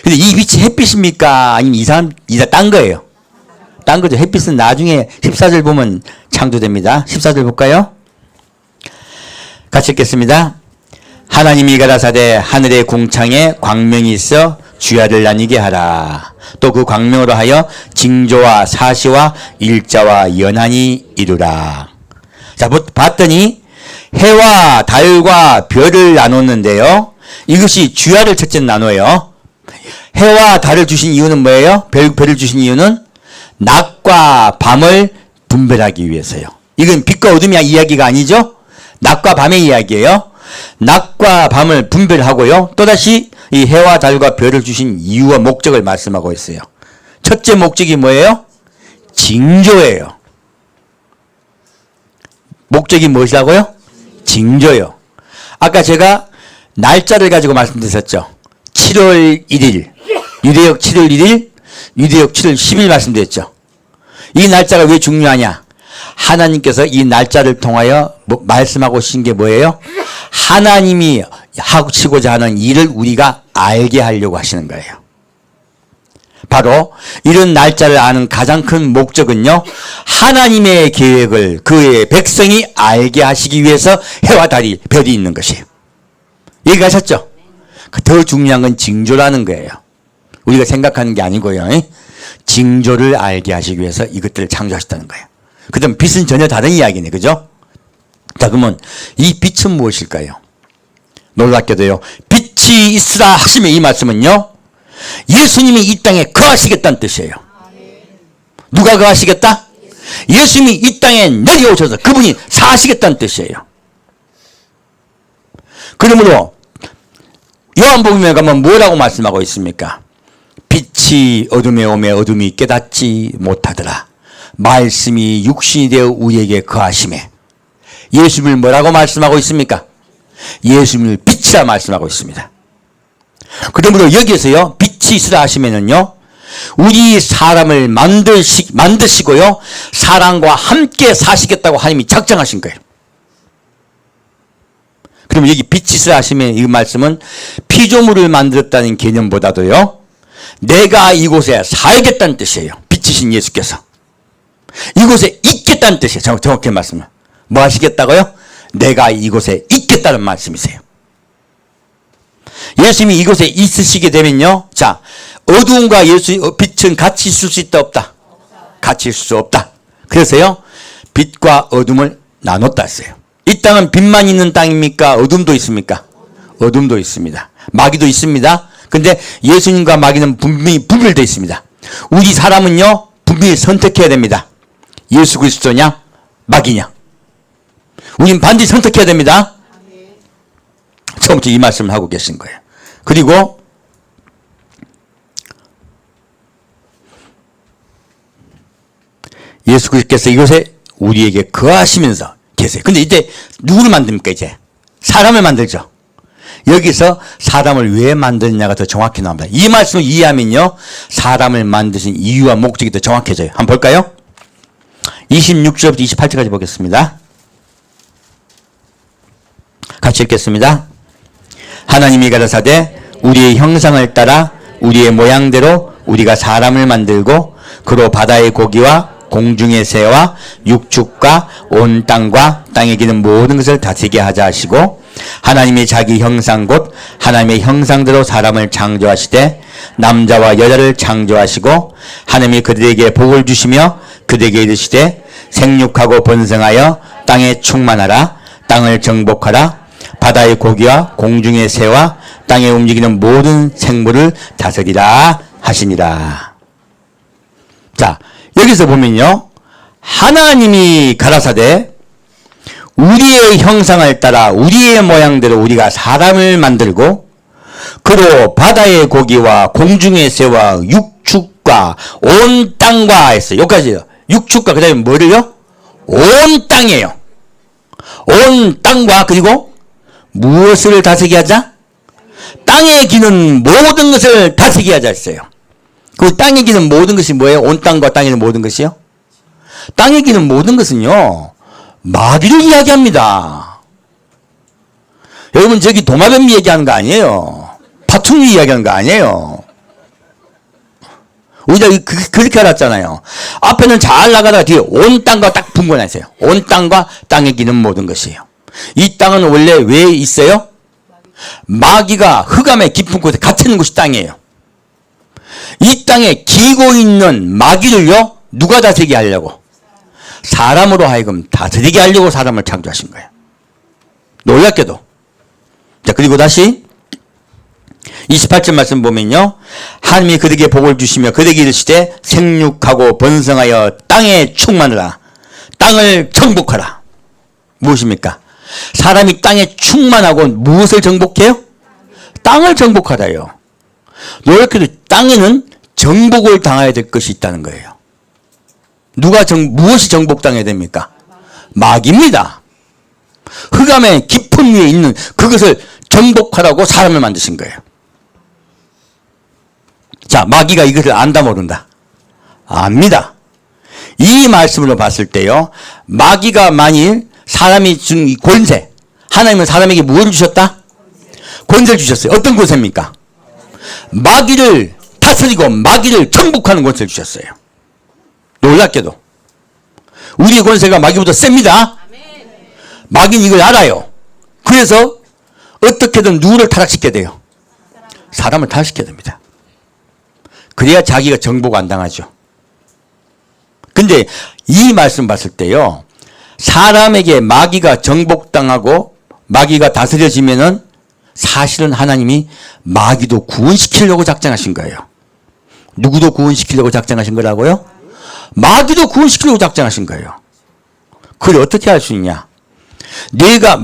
근데 이 빛이 햇빛입니까? 아니면 딴 거예요? 딴 거죠. 햇빛은 나중에 14절 보면 창조됩니다. 14절 볼까요? 같이 읽겠습니다. 하나님이 가라사대 하늘의 궁창에 광명이 있어 주야를 나뉘게 하라. 또 그 광명으로 하여 징조와 사시와 일자와 연한이 이루라. 자, 봤더니 해와 달과 별을 나눴는데요. 이것이 주야를 첫째 나눠요. 해와 달을 주신 이유는 뭐예요? 별을 주신 이유는 낮과 밤을 분별하기 위해서요. 이건 빛과 어둠의 이야기가 아니죠? 낮과 밤의 이야기예요. 낮과 밤을 분별하고요. 또다시 이 해와 달과 별을 주신 이유와 목적을 말씀하고 있어요. 첫째 목적이 뭐예요? 징조예요. 목적이 무엇이라고요? 징조요. 아까 제가 날짜를 가지고 말씀드렸죠. 7월 1일, 유대역 7월 1일, 유대역 7월 10일 말씀드렸죠. 이 날짜가 왜 중요하냐? 하나님께서 이 날짜를 통하여 말씀하고 계신 게 뭐예요? 하나님이 하시고자 하는 일을 우리가 알게 하려고 하시는 거예요. 바로 이런 날짜를 아는 가장 큰 목적은요, 하나님의 계획을 그의 백성이 알게 하시기 위해서 해와 달이 별이 있는 것이에요. 얘기하셨죠? 더 중요한 건 징조라는 거예요. 우리가 생각하는 게 아니고요. 징조를 알게 하시기 위해서 이것들을 창조하셨다는 거예요. 그 다음 빛은 전혀 다른 이야기네. 그죠? 자, 그러면 이 빛은 무엇일까요? 놀랍게도요, 빛이 있으라 하시면 이 말씀은요, 예수님이 이 땅에 거하시겠다는 뜻이에요. 누가 거하시겠다? 예수님이 이 땅에 내려오셔서 그분이 사시겠다는 뜻이에요. 그러므로 요한복음에 가면 뭐라고 말씀하고 있습니까? 빛이 어둠에 오매 어둠이 깨닫지 못하더라. 말씀이 육신이 되어 우리에게 거하심에. 예수님을 뭐라고 말씀하고 있습니까? 예수님을 빛이라 말씀하고 있습니다. 그러므로 여기에서요, 빛이 있으라 하시면은요, 우리 사람을 만드시고요, 사람과 함께 사시겠다고 하나님이 작정하신 거예요. 그러면 여기 빛이 있으라 하시면 이 말씀은 피조물을 만들었다는 개념보다도요, 내가 이곳에 살겠다는 뜻이에요. 빛이신 예수께서. 이곳에 있겠다는 뜻이에요. 정확히 말씀은. 뭐 하시겠다고요? 내가 이곳에 있겠다는 말씀이세요. 예수님이 이곳에 있으시게 되면요, 자, 어두움과 빛은 같이 있을 수 있다, 없다? 같이 있을 수 없다. 그래서요, 빛과 어둠을 나눴다 했어요. 이 땅은 빛만 있는 땅입니까? 어둠도 있습니까? 어둠도 있습니다. 마귀도 있습니다. 근데 예수님과 마귀는 분명히 분별되어 있습니다. 우리 사람은요, 분명히 선택해야 됩니다. 예수 그리스도냐, 마귀냐. 우린 반드시 선택해야 됩니다. 처음부터 이 말씀을 하고 계신 거예요. 그리고 예수 그리스도께서 이곳에 우리에게 거하시면서 계세요. 근데 이제 누구를 만듭니까? 이제 사람을 만들죠. 여기서 사람을 왜 만드느냐가 더 정확히 나옵니다. 이 말씀을 이해하면요, 사람을 만드신 이유와 목적이 더 정확해져요. 한번 볼까요? 26절부터 28절까지 보겠습니다. 같이 읽겠습니다. 하나님이 가라사대 우리의 형상을 따라 우리의 모양대로 우리가 사람을 만들고 그로 바다의 고기와 공중의 새와 육축과 온 땅과 땅에 기는 모든 것을 다스리게 하자 하시고, 하나님의 자기 형상 곧 하나님의 형상대로 사람을 창조하시되 남자와 여자를 창조하시고, 하나님이 그들에게 복을 주시며 그들에게 이르시되 생육하고 번성하여 땅에 충만하라. 땅을 정복하라. 바다의 고기와 공중의 새와 땅에 움직이는 모든 생물을 다스리라 하시니라. 자, 여기서 보면요. 하나님이 가라사대 우리의 형상을 따라 우리의 모양대로 우리가 사람을 만들고 그로 바다의 고기와 공중의 새와 육축과 온 땅과 했어요. 여기까지요. 육축과 그 다음에 뭐를요? 온 땅이에요. 온 땅과 그리고 무엇을 다스리게 하자? 땅에 기는 모든 것을 다스리게 하자 했어요. 그 땅에 기는 모든 것이 뭐예요? 온 땅과 땅에 있는 모든 것이요? 땅에 기는 모든 것은요, 마귀를 이야기합니다. 여러분, 저기 도마뱀 얘기하는 거 아니에요. 파충류 이야기하는 거 아니에요. 우리가 그렇게 알았잖아요. 앞에는 잘 나가다가 뒤에 온 땅과 딱 분권했어요. 온 땅과 땅에 기는 모든 것이에요. 이 땅은 원래 왜 있어요? 마귀가 흑암의 깊은 곳에 갇혀있는 곳이 땅이에요. 이 땅에 기고 있는 마귀를요, 누가 다스리게 하려고? 사람으로 하여금 다스리게 하려고 사람을 창조하신 거예요. 놀랍게도. 자, 그리고 다시 28절 말씀 보면요. 하나님이 그들에게 복을 주시며 그들에게 이르시되 생육하고 번성하여 땅에 충만하라. 땅을 정복하라. 무엇입니까? 사람이 땅에 충만하고 무엇을 정복해요? 땅을 정복하라요. 놀랍게도 땅에는 정복을 당해야 될 것이 있다는 거예요. 무엇이 정복당해야 됩니까? 마귀입니다. 흑암의 깊은 위에 있는 그것을 정복하라고 사람을 만드신 거예요. 자, 마귀가 이것을 안다 모른다? 압니다. 이 말씀으로 봤을 때요, 마귀가 만일 사람이 준 이 권세, 하나님은 사람에게 무엇을 주셨다? 권세를 주셨어요. 어떤 권세입니까? 마귀를 다스리고 마귀를 정복하는 권세를 주셨어요. 놀랍게도 우리의 권세가 마귀보다 셉니다. 마귀는 이걸 알아요. 그래서 어떻게든 누구를 타락시켜야 돼요? 사람을 타락시켜야 됩니다. 그래야 자기가 정복 안 당하죠. 근데 이 말씀 봤을 때요, 사람에게 마귀가 정복당하고 마귀가 다스려지면은 사실은 하나님이 마귀도 구원시키려고 작정하신 거예요. 누구도 구원시키려고 작정하신 거라고요? 마귀도 구원시키려고 작정하신 거예요. 그걸 어떻게 할 수 있냐? 내가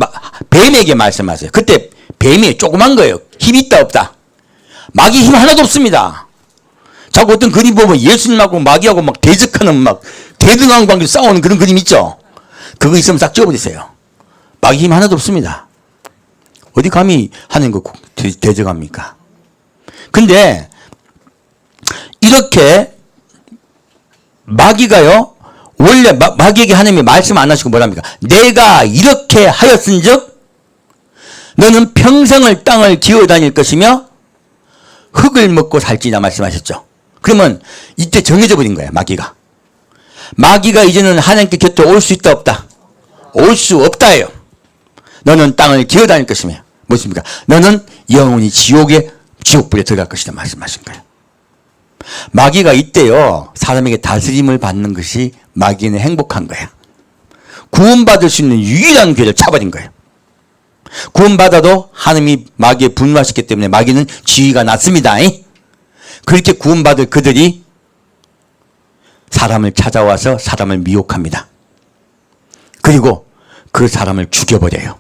뱀에게 말씀하세요. 그때 뱀이 조그만 거예요. 힘이 있다 없다? 마귀 힘 하나도 없습니다. 자꾸 어떤 그림 보면 예수님하고 마귀하고 막 대적하는 막 대등한 관계 싸우는 그런 그림 있죠? 그거 있으면 싹 지워버리세요. 마귀 힘 하나도 없습니다. 어디 감히 하는 거 대적합니까? 근데 이렇게 마귀가요, 원래 마귀에게 하나님이 말씀 안 하시고 뭐랍니까? 내가 이렇게 하였은즉 너는 평생을 땅을 기어다닐 것이며 흙을 먹고 살지나 말씀하셨죠. 그러면 이때 정해져 버린 거예요. 마귀가 이제는 하나님께 곁에 올 수 있다 없다? 올 수 없다예요. 너는 땅을 기어다닐 것이며 무엇입니까? 너는 영원히 지옥불에 들어갈 것이다 말씀하신 거예요. 마귀가 이때요, 사람에게 다스림을 받는 것이 마귀는 행복한 거야. 구원받을 수 있는 유일한 기회를 차버린 거예요. 구원받아도 하나님이 마귀에 분노하셨기 때문에 마귀는 지위가 낮습니다. 그렇게 구원받을 그들이 사람을 찾아와서 사람을 미혹합니다. 그리고 그 사람을 죽여버려요.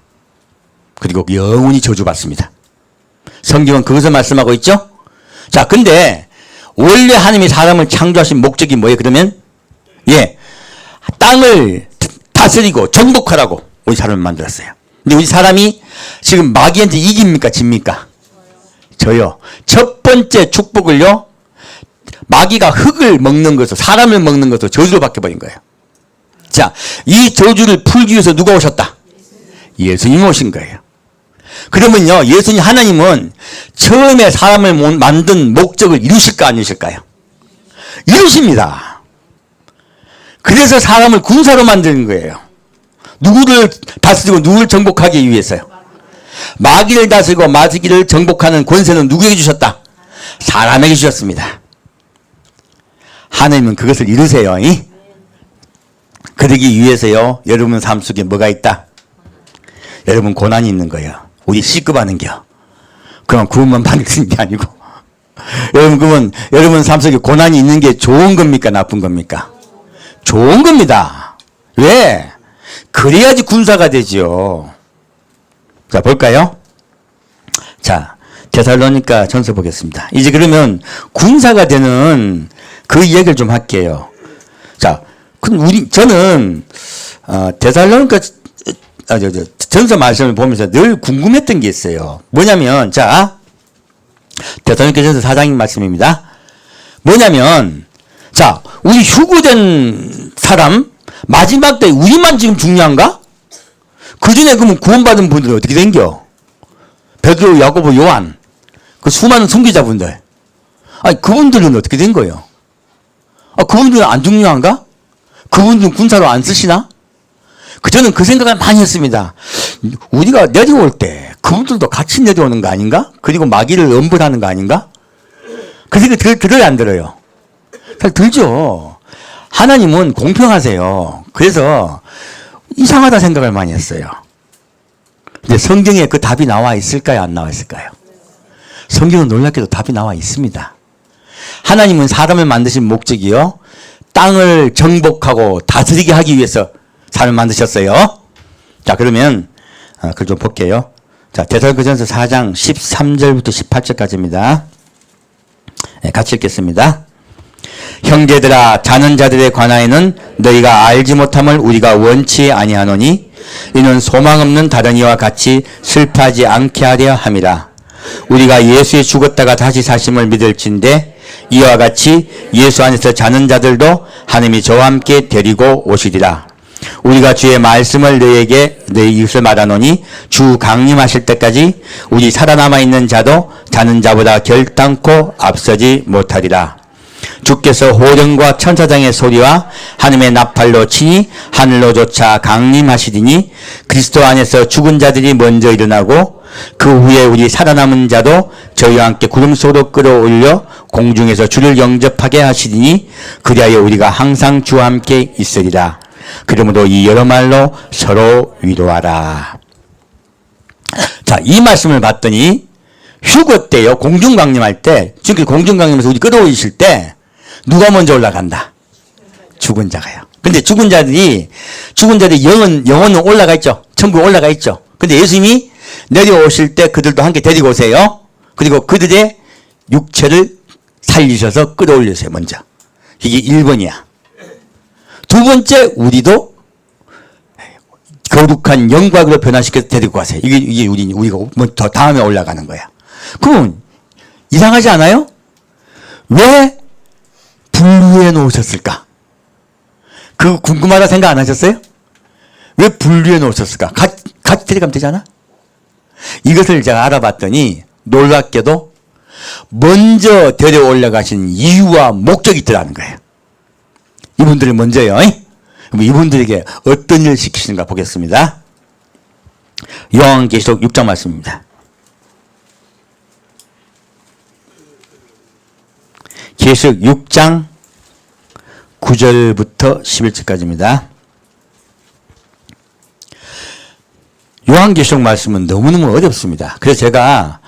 그리고 영원히 저주받습니다. 성경은 그것을 말씀하고 있죠? 자, 근데 원래 하나님이 사람을 창조하신 목적이 뭐예요? 그러면 땅을 다스리고 정복하라고 우리 사람을 만들었어요. 근데 우리 사람이 지금 마귀한테 이깁니까? 집니까? 저요. 첫 번째 축복을요, 마귀가 흙을 먹는 것으로, 사람을 먹는 것으로 저주로 바뀌어버린 거예요. 자, 이 저주를 풀기 위해서 누가 오셨다? 예수님이 오신 거예요. 그러면요, 예수님 하나님은 처음에 사람을 만든 목적을 이루실까 안 이루실까요? 이루십니다. 그래서 사람을 군사로 만드는 거예요. 누구를 다스리고 누구를 정복하기 위해서요. 마귀를 다스리고 마귀를 정복하는 권세는 누구에게 주셨다? 사람에게 주셨습니다. 하나님은 그것을 이루세요. 그러기 위해서요, 여러분 삶 속에 뭐가 있다? 여러분 고난이 있는 거예요. 우리 C급 하는 겨. 그럼 구원만 받는 게 아니고 여러분, 그러면 여러분 삶 속에 고난이 있는 게 좋은 겁니까? 나쁜 겁니까? 좋은 겁니다. 왜? 그래야지 군사가 되지요. 자, 볼까요? 자, 데살로니가 전서 보겠습니다. 이제 그러면 군사가 되는 그 이야기를 좀 할게요. 자, 저는, 데살로니가, 전서 말씀을 보면서 늘 궁금했던 게 있어요. 뭐냐면, 자, 데살로니가 전서 4장 말씀입니다. 뭐냐면, 자, 우리 휴구된 사람, 마지막 때 우리만 지금 중요한가? 그 전에 그러면 구원받은 분들은 어떻게 된겨? 베드로, 야고보, 요한, 그 수많은 선교자분들. 아니, 그분들은 어떻게 된 거예요? 그분들은 안 중요한가? 그분들은 군사로 안 쓰시나? 저는 그 생각을 많이 했습니다. 우리가 내려올 때 그분들도 같이 내려오는 거 아닌가? 그리고 마귀를 엄벌하는 거 아닌가? 그 생각이 들어요, 안 들어요? 잘 들죠. 하나님은 공평하세요. 그래서 이상하다 생각을 많이 했어요. 근데 성경에 그 답이 나와 있을까요? 안 나와 있을까요? 성경은 놀랍게도 답이 나와 있습니다. 하나님은 사람을 만드신 목적이요, 땅을 정복하고 다스리게 하기 위해서 사람을 만드셨어요. 자, 그러면 그걸 좀 볼게요. 자, 데살로니가전서 4장 13절부터 18절까지입니다. 네, 같이 읽겠습니다. 형제들아, 자는 자들에 관하여는 너희가 알지 못함을 우리가 원치 아니하노니 이는 소망 없는 다른 이와 같이 슬퍼하지 않게 하려 함이라. 우리가 예수에 죽었다가 다시 사심을 믿을진대 이와 같이 예수 안에서 자는 자들도 하나님이 저와 함께 데리고 오시리라. 우리가 주의 말씀을 너희에게 너희 이웃을 말하노니 주 강림하실 때까지 우리 살아남아 있는 자도 자는 자보다 결단코 앞서지 못하리라. 주께서 호령과 천사장의 소리와 하늘의 나팔로 치니 하늘로조차 강림하시리니 그리스도 안에서 죽은 자들이 먼저 일어나고 그 후에 우리 살아남은 자도 저희와 함께 구름 속으로 끌어올려 공중에서 주를 영접하게 하시리니 그리하여 우리가 항상 주와 함께 있으리라. 그러므로 이 여러 말로 서로 위로하라. 자, 이 말씀을 봤더니 휴거 때요, 공중강림할 때, 지금 공중강림에서 우리 끌어올리실 때 누가 먼저 올라간다? 죽은 자가요. 근데 죽은 자들이 영혼은 올라가 있죠. 천국에 올라가 있죠. 근데 예수님이 내려오실 때 그들도 함께 데리고 오세요. 그리고 그들의 육체를 살리셔서 끌어올리세요, 먼저. 이게 1번이야. 두 번째, 우리도 거룩한 영광으로 변화시켜서 데리고 가세요. 이게 우리가 더 다음에 올라가는 거야. 그럼 이상하지 않아요? 왜 분류해 놓으셨을까? 그거 궁금하다 생각 안 하셨어요? 왜 분류해 놓으셨을까? 같이 데려가면 되잖아? 이것을 제가 알아봤더니 놀랍게도 먼저 데려올려 가신 이유와 목적이 있더라는 거예요. 이분들이 먼저요. 그럼 이분들에게 어떤 일을 시키시는가 보겠습니다. 요한계시록 6장 말씀입니다. 계시록 6장 9절부터 11절까지입니다. 요한계시록 말씀은 너무너무 어렵습니다. 그래서 제가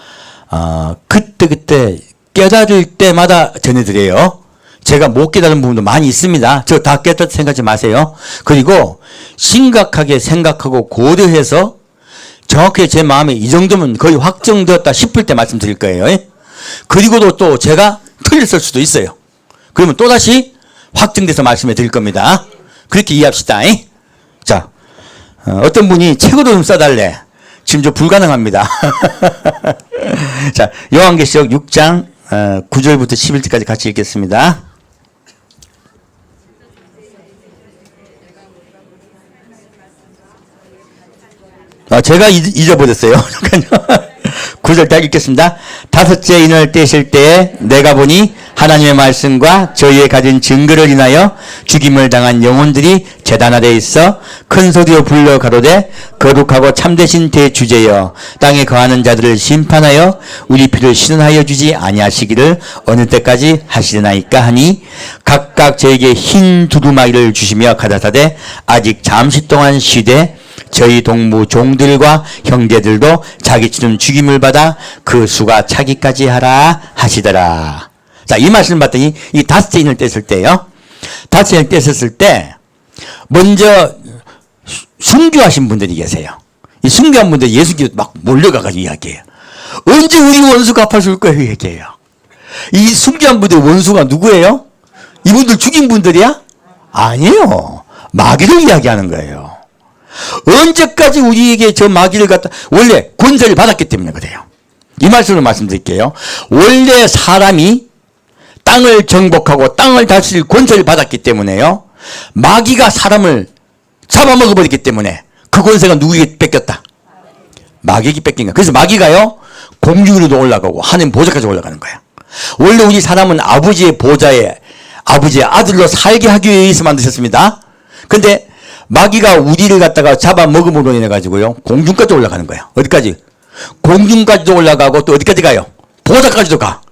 그때 깨달을 때마다 전해드려요. 제가 못 깨달은 부분도 많이 있습니다. 저 다 깨달았다 생각하지 마세요. 그리고 심각하게 생각하고 고려해서 정확하게 제 마음에 이 정도면 거의 확정되었다 싶을 때 말씀드릴 거예요. 그리고도 또 제가 틀렸을 수도 있어요. 그러면 또다시 확정돼서 말씀해 드릴 겁니다. 그렇게 이해합시다. 자, 어떤 분이 책으로 좀 써달래. 지금 저 불가능합니다. 자, 요한계시록 6장 9절부터 11절까지 같이 읽겠습니다. 제가 잊어버렸어요. 9절 딱 읽겠습니다. 다섯째 인을 떼실 때에 내가 보니 하나님의 말씀과 저희의 가진 증거를 인하여 죽임을 당한 영혼들이 제단 아래 있어 큰 소리로 불러 가로되 거룩하고 참되신 대주제여 땅에 거하는 자들을 심판하여 우리 피를 신원하여 주지 아니하시기를 어느 때까지 하시려나이까 하니 각각 저에게 흰 두루마기를 주시며 가라사대 아직 잠시 동안 쉬되 저희 동무 종들과 형제들도 자기 치는 죽임을 받아 그 수가 차기까지 하라 하시더라. 자, 이 말씀 봤더니 이 다섯째 인을 뗐을 때요. 다섯째 인을 뗐었을 때 먼저 순교하신 분들이 계세요. 이 순교한 분들이 예수께 막 몰려가가지고 이야기해요. 언제 우리 원수 갚아줄 거예요? 얘기해요. 이 순교한 분들 원수가 누구예요? 이분들 죽인 분들이야? 아니에요. 마귀를 이야기하는 거예요. 언제까지 우리에게 저 마귀를 갖다, 원래 권세를 받았기 때문에 그래요. 이 말씀을 말씀드릴게요. 원래 사람이 땅을 정복하고 땅을 다스릴 권세를 받았기 때문에요. 마귀가 사람을 잡아먹어버렸기 때문에 그 권세가 누구에게 뺏겼다? 마귀에게 뺏긴 거야. 그래서 마귀가요, 공중으로도 올라가고 하나님 보좌까지 올라가는 거야. 원래 우리 사람은 아버지의 보좌에 아버지의 아들로 살게 하기 위해서 만드셨습니다. 근데 마귀가 우리를 갖다가 잡아먹음으로 인해 가지고요, 공중까지 올라가는 거야. 어디까지? 공중까지도 올라가고 또 어디까지 가요? 보좌까지도 가.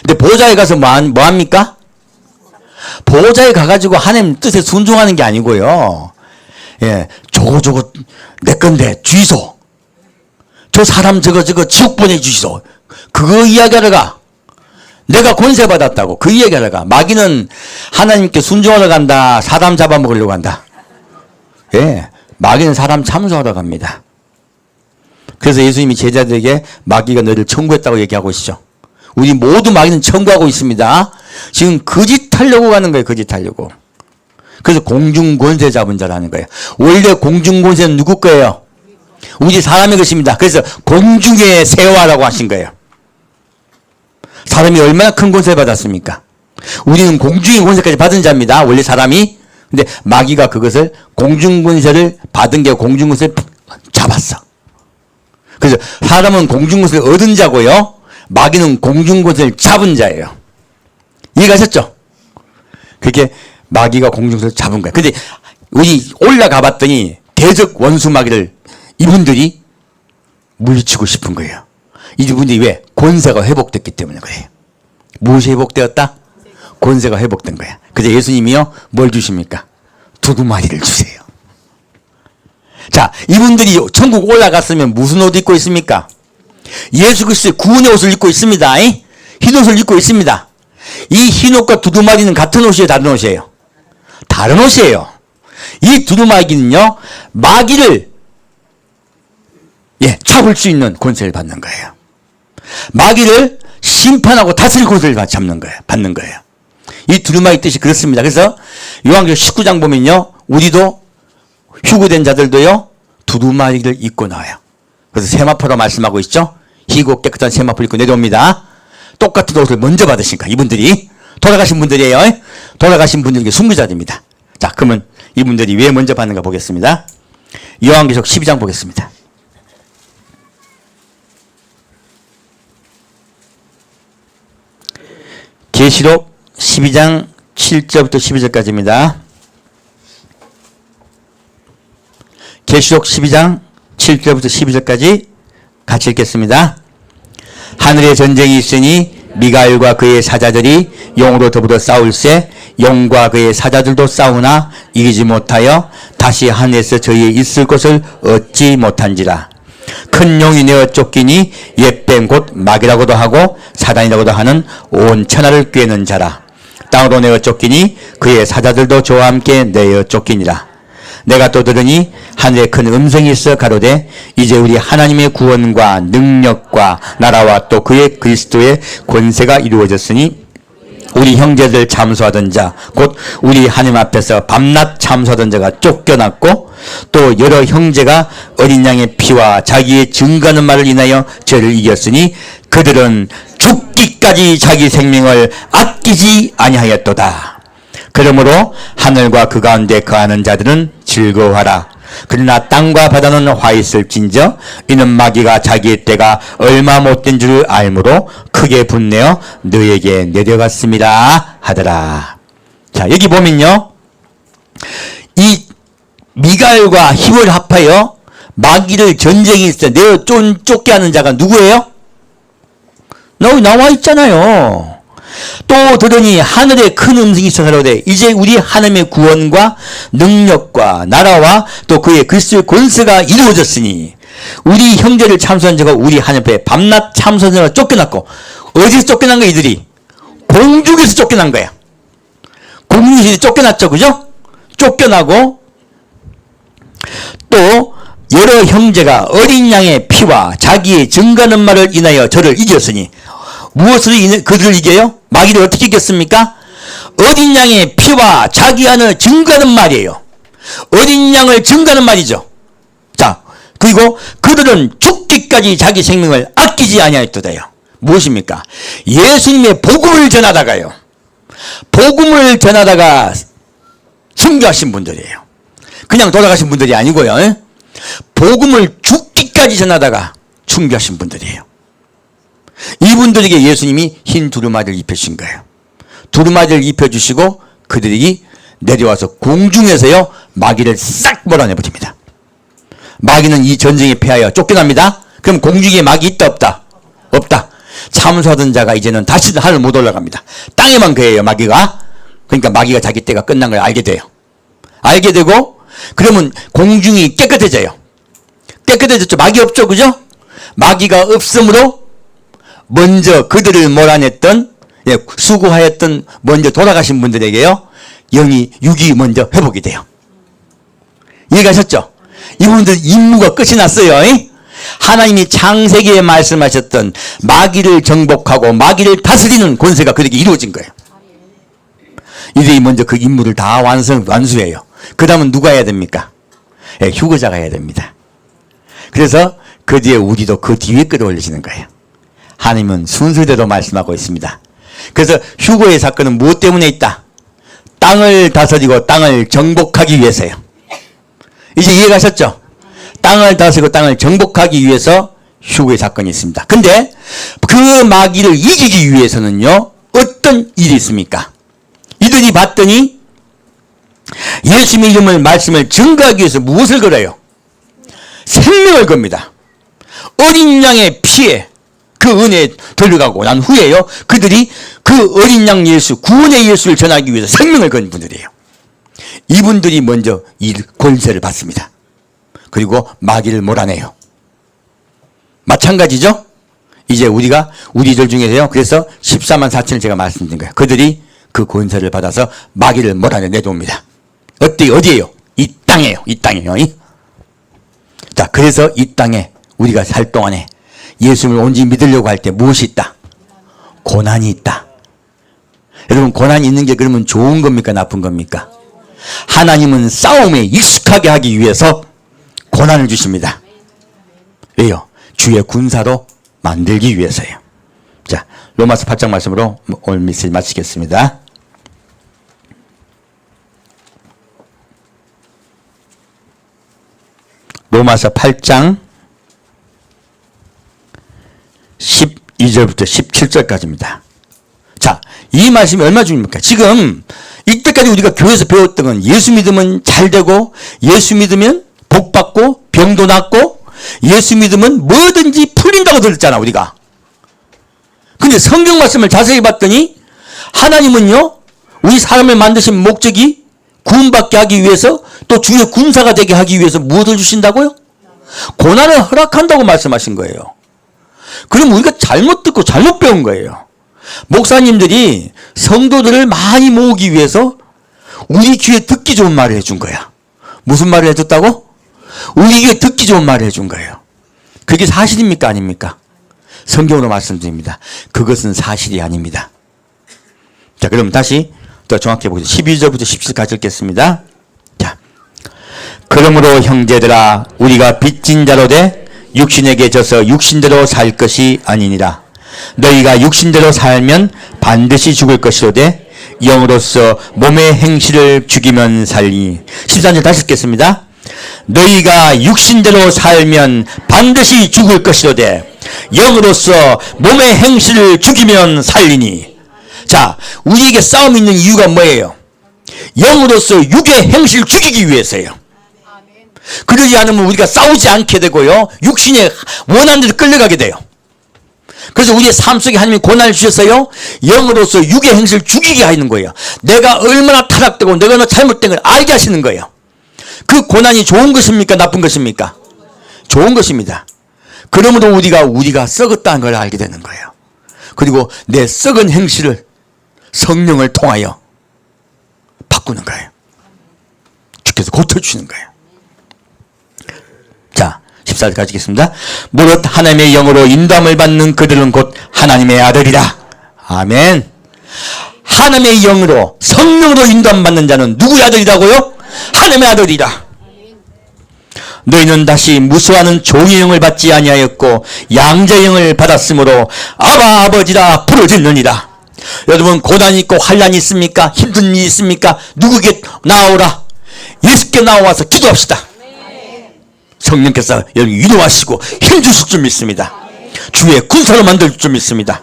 근데 보좌에 가서 뭐 합니까? 보좌에 가가지고 하나님 뜻에 순종하는 게 아니고요. 예, 저거 내 건데 주이소. 저 사람 저거 지옥 보내주시소. 그거 이야기하러 가. 내가 권세 받았다고 그 이야기하러 가. 마귀는 하나님께 순종하러 간다. 사람 잡아먹으려고 간다. 예, 마귀는 사람 참수하러 갑니다. 그래서 예수님이 제자들에게 마귀가 너를 청구했다고 얘기하고 있죠. 우리 모두 마귀는 청구하고 있습니다. 지금 거짓하려고 가는 거예요. 거짓하려고. 그래서 공중권세 잡은 자라는 거예요. 원래 공중권세는 누구 거예요? 우리 사람의 것입니다. 그래서 공중에 세워라고 하신 거예요. 사람이 얼마나 큰 권세 받았습니까? 우리는 공중의 권세까지 받은 자입니다. 원래 사람이. 근데 마귀가 그것을 공중권세를 받은 게 공중권세를 잡았어. 그래서 사람은 공중권세를 얻은 자고요. 마귀는 공중권세를 잡은 자예요. 이해가셨죠? 그렇게 마귀가 공중권세를 잡은 거예요. 근데 우리 올라가 봤더니 대적 원수 마귀를 이분들이 물리치고 싶은 거예요. 이분들이 왜? 권세가 회복됐기 때문에 그래요. 무엇이 회복되었다? 권세가 회복된 거야. 그래서 예수님이요, 뭘 주십니까? 두루마리를 주세요. 자, 이분들이 천국 올라갔으면 무슨 옷 입고 있습니까? 예수 그리스도의 구원의 옷을 입고 있습니다. 흰 옷을 입고 있습니다. 이 흰 옷과 두루마리는 같은 옷이에요? 다른 옷이에요? 다른 옷이에요. 이 두루마리는요, 마귀를 잡을 수 있는 권세를 받는 거예요. 마귀를 심판하고 다스릴 권세를 받는 거예요. 이 두루마리 뜻이 그렇습니다. 그래서 요한계시록 19장 보면요, 우리도 휴거된 자들도요, 두루마리를 입고 나와요. 그래서 세마포로 말씀하고 있죠. 희고 깨끗한 세마포를 입고 내려옵니다. 똑같은 옷을 먼저 받으시니까 이분들이 돌아가신 분들이에요. 돌아가신 분들에게 순교자들입니다. 자, 그러면 이분들이 왜 먼저 받는가 보겠습니다. 요한계시록 12장 보겠습니다. 계시록 12장 7절부터 12절까지입니다. 계시록 12장 7절부터 12절까지 같이 읽겠습니다. 하늘에 전쟁이 있으니 미가엘과 그의 사자들이 용으로 더불어 싸울세 용과 그의 사자들도 싸우나 이기지 못하여 다시 하늘에서 저희의 있을 곳을 얻지 못한지라. 큰 용이 내어 쫓기니 옛뱀 곧 마귀라고도 하고 사단이라고도 하는 온 천하를 꿰는 자라. 땅으로 내어 쫓기니 그의 사자들도 저와 함께 내어 쫓기니라. 내가 또 들으니 하늘에 큰 음성이 있어 가로되 이제 우리 하나님의 구원과 능력과 나라와 또 그의 그리스도의 권세가 이루어졌으니 우리 형제들 참소하던 자 곧 우리 하나님 앞에서 밤낮 참소하던 자가 쫓겨났고 또 여러 형제가 어린 양의 피와 자기의 증거하는 말을 인하여 저를 이겼으니 그들은 죽기까지 자기 생명을 아끼지 아니하였도다. 그러므로 하늘과 그 가운데 거하는 자들은 즐거워하라. 그러나 땅과 바다는 화 있을진저 이는 마귀가 자기의 때가 얼마 못된 줄 알므로 크게 분내어 너에게 내려갔습니다 하더라. 자, 여기 보면요, 이 미가엘과 힘을 합하여 마귀를 전쟁이 있을 때 내어 쫓게 하는 자가 누구예요? 나와 있잖아요. 또 들으니 하늘에 큰 음성이 있어서로되 이제 우리 하나님의 구원과 능력과 나라와 또 그의 그리스도의 권세가 이루어졌으니 우리 형제를 참소한 자가 우리 하나님 앞에 밤낮 참소한 자가 쫓겨났고, 어디서 쫓겨난 거야? 이들이 공중에서 쫓겨난 거야. 공중에서 쫓겨났죠, 그죠? 쫓겨나고 또 여러 형제가 어린 양의 피와 자기의 증거하는 말을 인하여 저를 이겼으니, 무엇으로 그들을 이겨요? 마귀를 어떻게 이겼습니까? 어린 양의 피와 자기 안을 증거하는 말이에요. 어린 양을 증거하는 말이죠. 자, 그리고 그들은 죽기까지 자기 생명을 아끼지 아니하였도다요. 무엇입니까? 예수님의 복음을 전하다가요, 복음을 전하다가 순교하신 분들이에요. 그냥 돌아가신 분들이 아니고요, 복음을 죽기까지 전하다가 순교하신 분들이에요. 이분들에게 예수님이 흰 두루마리를 입혀주신 거예요. 두루마리를 입혀주시고 그들이 내려와서 공중에서요 마귀를 싹 몰아내버립니다. 마귀는 이 전쟁에 패하여 쫓겨납니다. 그럼 공중에 마귀 있다 없다? 없다. 참소하던 자가 이제는 다시 하늘 못 올라갑니다. 땅에만 거예요, 마귀가. 그러니까 마귀가 자기 때가 끝난 걸 알게 돼요. 알게 되고 그러면 공중이 깨끗해져요. 깨끗해졌죠. 마귀 없죠, 그죠? 마귀가 없으므로 먼저 그들을 몰아냈던, 수고하였던 먼저 돌아가신 분들에게요 육이 먼저 회복이 돼요. 이해가셨죠? 이분들 임무가 끝이 났어요. 하나님이 창세기에 말씀하셨던 마귀를 정복하고 마귀를 다스리는 권세가 그들에게 이루어진 거예요. 이들이 먼저 그 임무를 다 완수해요. 그 다음은 누가 해야 됩니까? 휴거자가 해야 됩니다. 그래서 그 뒤에 우리도 그 뒤에 끌어올리시는 거예요. 하나님은 순서대로 말씀하고 있습니다. 그래서 휴거의 사건은 무엇 때문에 있다? 땅을 다스리고 땅을 정복하기 위해서요. 이제 이해가셨죠? 땅을 다스리고 땅을 정복하기 위해서 휴거의 사건이 있습니다. 근데 그 마귀를 이기기 위해서는요 어떤 일이 있습니까? 이들이 봤더니 예수님의 이름을 말씀을 증거하기 위해서 무엇을 걸어요? 생명을 겁니다. 어린 양의 피에 그 은혜에 들어가고 난 후에요 그들이 그 어린 양 예수, 구원의 예수를 전하기 위해서 생명을 건 분들이에요. 이분들이 먼저 이 권세를 받습니다. 그리고 마귀를 몰아내요. 마찬가지죠? 이제 우리들 중에서요, 그래서 14만 4천을 제가 말씀드린 거예요. 그들이 그 권세를 받아서 마귀를 몰아내놓습니다. 어디에요? 이 땅이에요. 이 땅이에요. 자, 그래서 이 땅에 우리가 살 동안에 예수님을 온전히 믿으려고 할 때 무엇이 있다? 고난이 있다. 여러분, 고난이 있는 게 그러면 좋은 겁니까? 나쁜 겁니까? 하나님은 싸움에 익숙하게 하기 위해서 고난을 주십니다. 왜요? 주의 군사로 만들기 위해서요. 자, 로마서 8장 말씀으로 오늘 메시지 마치겠습니다. 로마서 8장 12절부터 17절까지입니다. 자, 이 말씀이 얼마나 중요합니까? 지금 이때까지 우리가 교회에서 배웠던 건 예수 믿으면 잘 되고, 예수 믿으면 복 받고, 병도 낫고, 예수 믿으면 뭐든지 풀린다고 들었잖아, 우리가. 근데 성경 말씀을 자세히 봤더니 하나님은요, 우리 사람을 만드신 목적이 구원받게 하기 위해서, 또 주의 군사가 되게 하기 위해서 무엇을 주신다고요? 고난을 허락한다고 말씀하신 거예요. 그럼 우리가 잘못 듣고 잘못 배운 거예요. 목사님들이 성도들을 많이 모으기 위해서 우리 귀에 듣기 좋은 말을 해준 거야. 무슨 말을 해줬다고? 우리 귀에 듣기 좋은 말을 해준 거예요. 그게 사실입니까? 아닙니까? 성경으로 말씀드립니다. 그것은 사실이 아닙니다. 자, 그럼 다시 더 정확히 보겠습니다. 12절부터 17절까지 읽겠습니다. 자, 그러므로 형제들아, 우리가 빚진 자로 돼 육신에게 져서 육신대로 살 것이 아니니라. 너희가 육신대로 살면 반드시 죽을 것이로되 영으로서 몸의 행실을 죽이면 살리니. 13절 다시 읽겠습니다. 너희가 육신대로 살면 반드시 죽을 것이로되 영으로서 몸의 행실을 죽이면 살리니. 자, 우리에게 싸움이 있는 이유가 뭐예요? 영으로서 육의 행실을 죽이기 위해서예요. 그러지 않으면 우리가 싸우지 않게 되고요, 육신에 원하는 대로 끌려가게 돼요. 그래서 우리의 삶 속에 하나님이 고난을 주셨어요. 영으로서 육의 행실을 죽이게 하는 거예요. 내가 얼마나 타락되고 내가 얼마나 잘못된 걸 알게 하시는 거예요. 그 고난이 좋은 것입니까? 나쁜 것입니까? 좋은 것입니다. 그러므로 우리가 썩었다는 걸 알게 되는 거예요. 그리고 내 썩은 행실을 성령을 통하여 바꾸는 거예요. 주께서 고쳐주시는 거예요. 자, 14절 가지겠습니다. 무릇 하나님의 영으로 인도함을 받는 그들은 곧 하나님의 아들이라. 아멘. 하나님의 영으로, 성령으로 인도함 받는 자는 누구의 아들이라고요? 하나님의 아들이라. 너희는 다시 무수하는 종의 영을 받지 아니하였고 양자의 영을 받았으므로 아바 아버지라 부르짖느니라. 여러분, 고난이 있고 환난이 있습니까? 힘든 일이 있습니까? 누구에게 나오라. 예수께 나와서 기도합시다. 성령께서 여러분 위로하시고 힘주실 줄 믿습니다. 주의 군사로 만들 줄 믿습니다.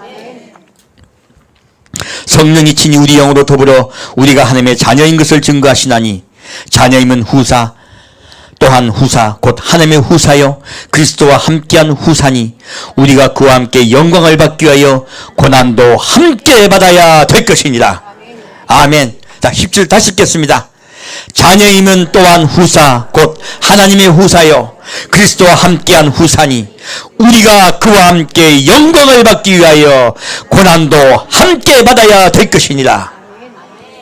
성령이 친히 우리 영으로 더불어 우리가 하나님의 자녀인 것을 증거하시나니, 자녀임은 후사, 또한 후사 곧 하나님의 후사여 그리스도와 함께한 후사니 우리가 그와 함께 영광을 받기 위하여 고난도 함께 받아야 될 것이니라. 아멘. 자, 10절 다시 읽겠습니다. 자녀이면 또한 후사 곧 하나님의 후사여 그리스도와 함께한 후사니 우리가 그와 함께 영광을 받기 위하여 고난도 함께 받아야 될 것이니라.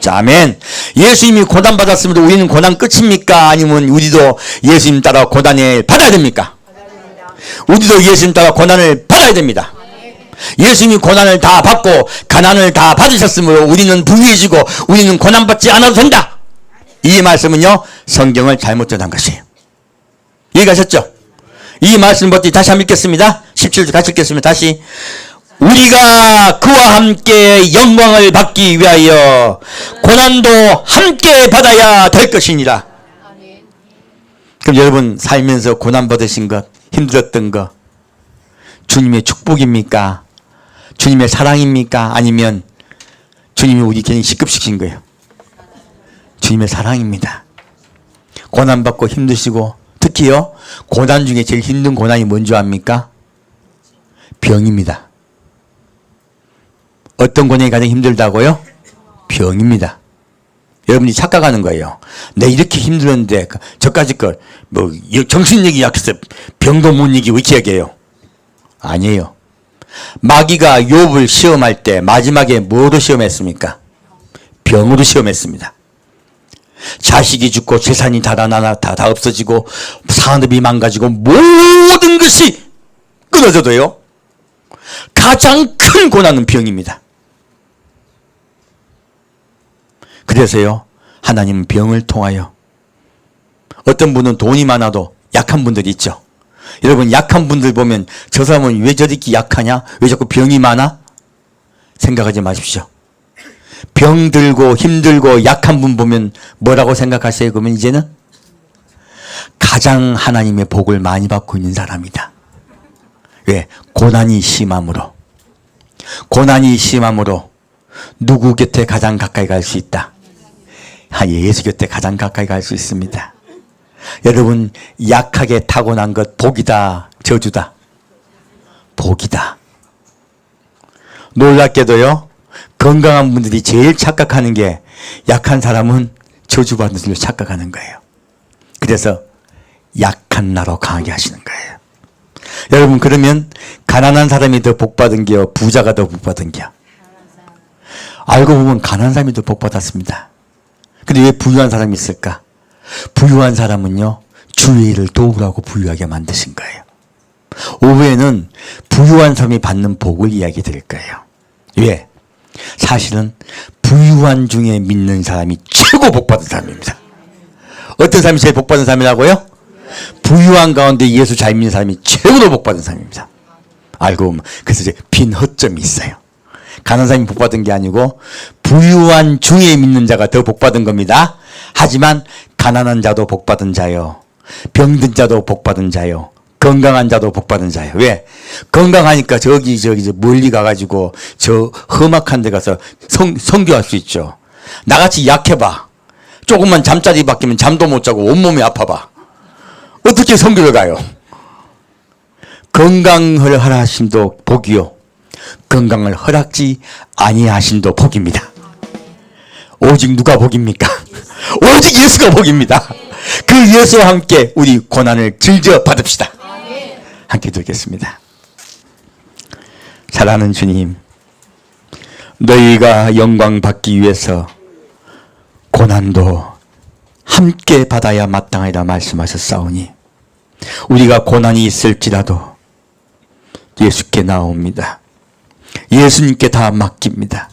자, 아멘. 예수님이 고난 받았으면 우리는 고난 끝입니까? 아니면 우리도 예수님 따라 고난을 받아야 됩니까? 우리도 예수님 따라 고난을 받아야 됩니다. 예수님이 고난을 다 받고 가난을 다 받으셨으므로 우리는 부유해지고 우리는 고난받지 않아도 된다. 이 말씀은요, 성경을 잘못 전한 것이에요. 이해가셨죠? 이 말씀 버티 다시 한번 읽겠습니다. 17절 같이 읽겠습니다. 다시. 우리가 그와 함께 영광을 받기 위하여 고난도 함께 받아야 될 것이니라. 그럼 여러분 살면서 고난 받으신 것, 힘들었던 것 주님의 축복입니까? 주님의 사랑입니까? 아니면 주님이 우리 괜히 시급시킨 거예요? 주님의 사랑입니다. 고난받고 힘드시고, 특히요 고난 중에 제일 힘든 고난이 뭔지 압니까? 병입니다. 어떤 고난이 가장 힘들다고요? 병입니다. 여러분이 착각하는 거예요. 내 이렇게 힘들었는데 저까지 걸 뭐 정신력이 약해서 병도 못 이기고 이렇게 얘기해요. 아니에요. 마귀가 욥을 시험할 때 마지막에 뭐로 시험했습니까? 병으로 시험했습니다. 자식이 죽고 재산이 다 없어지고 산업이 망가지고 모든 것이 끊어져도요, 가장 큰 고난은 병입니다. 그래서요, 하나님은 병을 통하여, 어떤 분은 돈이 많아도 약한 분들이 있죠. 여러분, 약한 분들 보면 저 사람은 왜 저렇게 약하냐? 왜 자꾸 병이 많아? 생각하지 마십시오. 병들고 힘들고 약한 분 보면 뭐라고 생각하세요? 그러면 이제는 가장 하나님의 복을 많이 받고 있는 사람이다. 왜? 고난이 심함으로. 고난이 심함으로 누구 곁에 가장 가까이 갈 수 있다? 예수 곁에 가장 가까이 갈 수 있습니다. 여러분, 약하게 타고난 것 복이다, 저주다? 복이다. 놀랍게도요, 건강한 분들이 제일 착각하는 게 약한 사람은 저주받는 줄로 착각하는 거예요. 그래서 약한 나로 강하게 하시는 거예요. 여러분, 그러면 가난한 사람이 더 복받은 게요, 부자가 더 복받은 게요? 알고 보면 가난한 사람이 더 복받았습니다. 근데 왜 부유한 사람이 있을까? 부유한 사람은요, 주의 일을 도우라고 부유하게 만드신 거예요. 오후에는 부유한 사람이 받는 복을 이야기 드릴 거예요. 왜? 사실은 부유한 중에 믿는 사람이 최고 복받은 사람입니다. 어떤 사람이 제일 복받은 사람이라고요? 부유한 가운데 예수 잘 믿는 사람이 최고로 복받은 사람입니다. 알고 보면 그래서 이제 빈 허점이 있어요. 가난한 사람이 복받은 게 아니고 부유한 중에 믿는 자가 더 복받은 겁니다. 하지만 가난한 자도 복받은 자요, 병든 자도 복받은 자요, 건강한 자도 복받은 자예요. 왜? 건강하니까 저기 멀리 가가지고 저 험악한 데 가서 선교할 수 있죠. 나같이 약해봐, 조금만 잠자리 바뀌면 잠도 못 자고 온몸이 아파봐, 어떻게 선교를 가요? 건강을 하라 하심도 복이요, 건강을 허락지 아니하신도 복입니다. 오직 누가 복입니까? 오직 예수가 복입니다. 그 예수와 함께 우리 고난을 즐겨 받읍시다. 함께 듣겠습니다. 사랑하는 주님, 너희가 영광 받기 위해서 고난도 함께 받아야 마땅하리라 말씀하셨사오니 우리가 고난이 있을지라도 예수께 나옵니다. 예수님께 다 맡깁니다.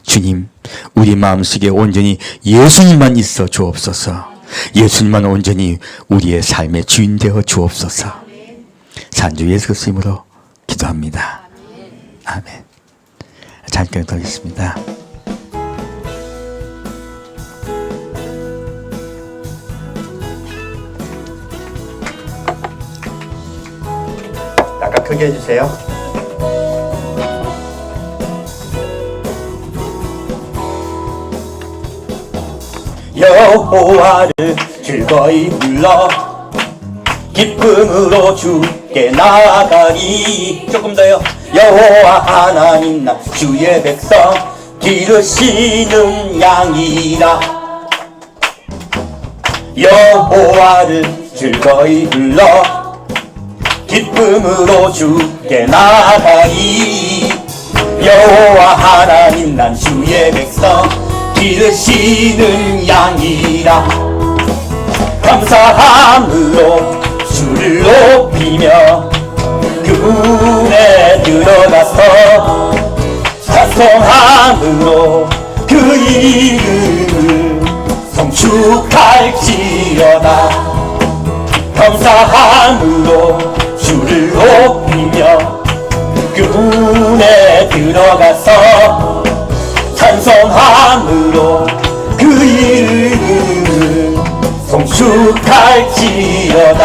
주님, 우리 마음속에 온전히 예수님만 있어 주옵소서. 예수님만 온전히 우리의 삶의 주인 되어 주옵소서. 산주 예수 그리스도 이름으로 기도합니다. 아멘. 잠깐 드리겠습니다. 약간 크게 해주세요. 여호와를 즐거이 불러 기쁨으로 주께 나아가리. 조금 더요. 여호와 하나님 나 주의 백성 기르시는 양이라. 여호와를 즐거이 불러 기쁨으로 주께 나아가리. 여호와 하나님 난 주의 백성 기르시는 양이라. 감사함으로 주를 높이며 그 문에 들어가서 찬송함으로 그 이름을 성축할지어다. 감사함으로 주를 높이며 그 문에 들어가서 찬송함으로 그 이름을 성축할지어다.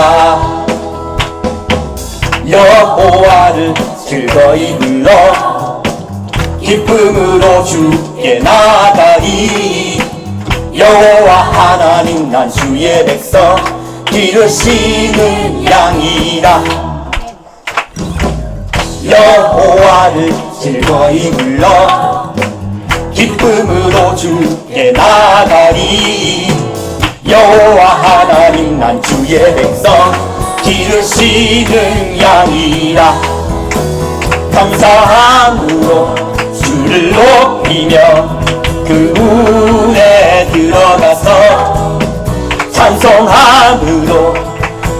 여호와를 즐거이 불러 기쁨으로 주께 나아가리. 여호와 하나님 난 주의 백성 기르시는 양이라. 여호와를 즐거이 불러 기쁨으로 주께 나아가리. 여호와 하나님 난 주의 백성 기르시는 양이라. 감사함으로 주를 높이며 그 문에 들어가서 찬송함으로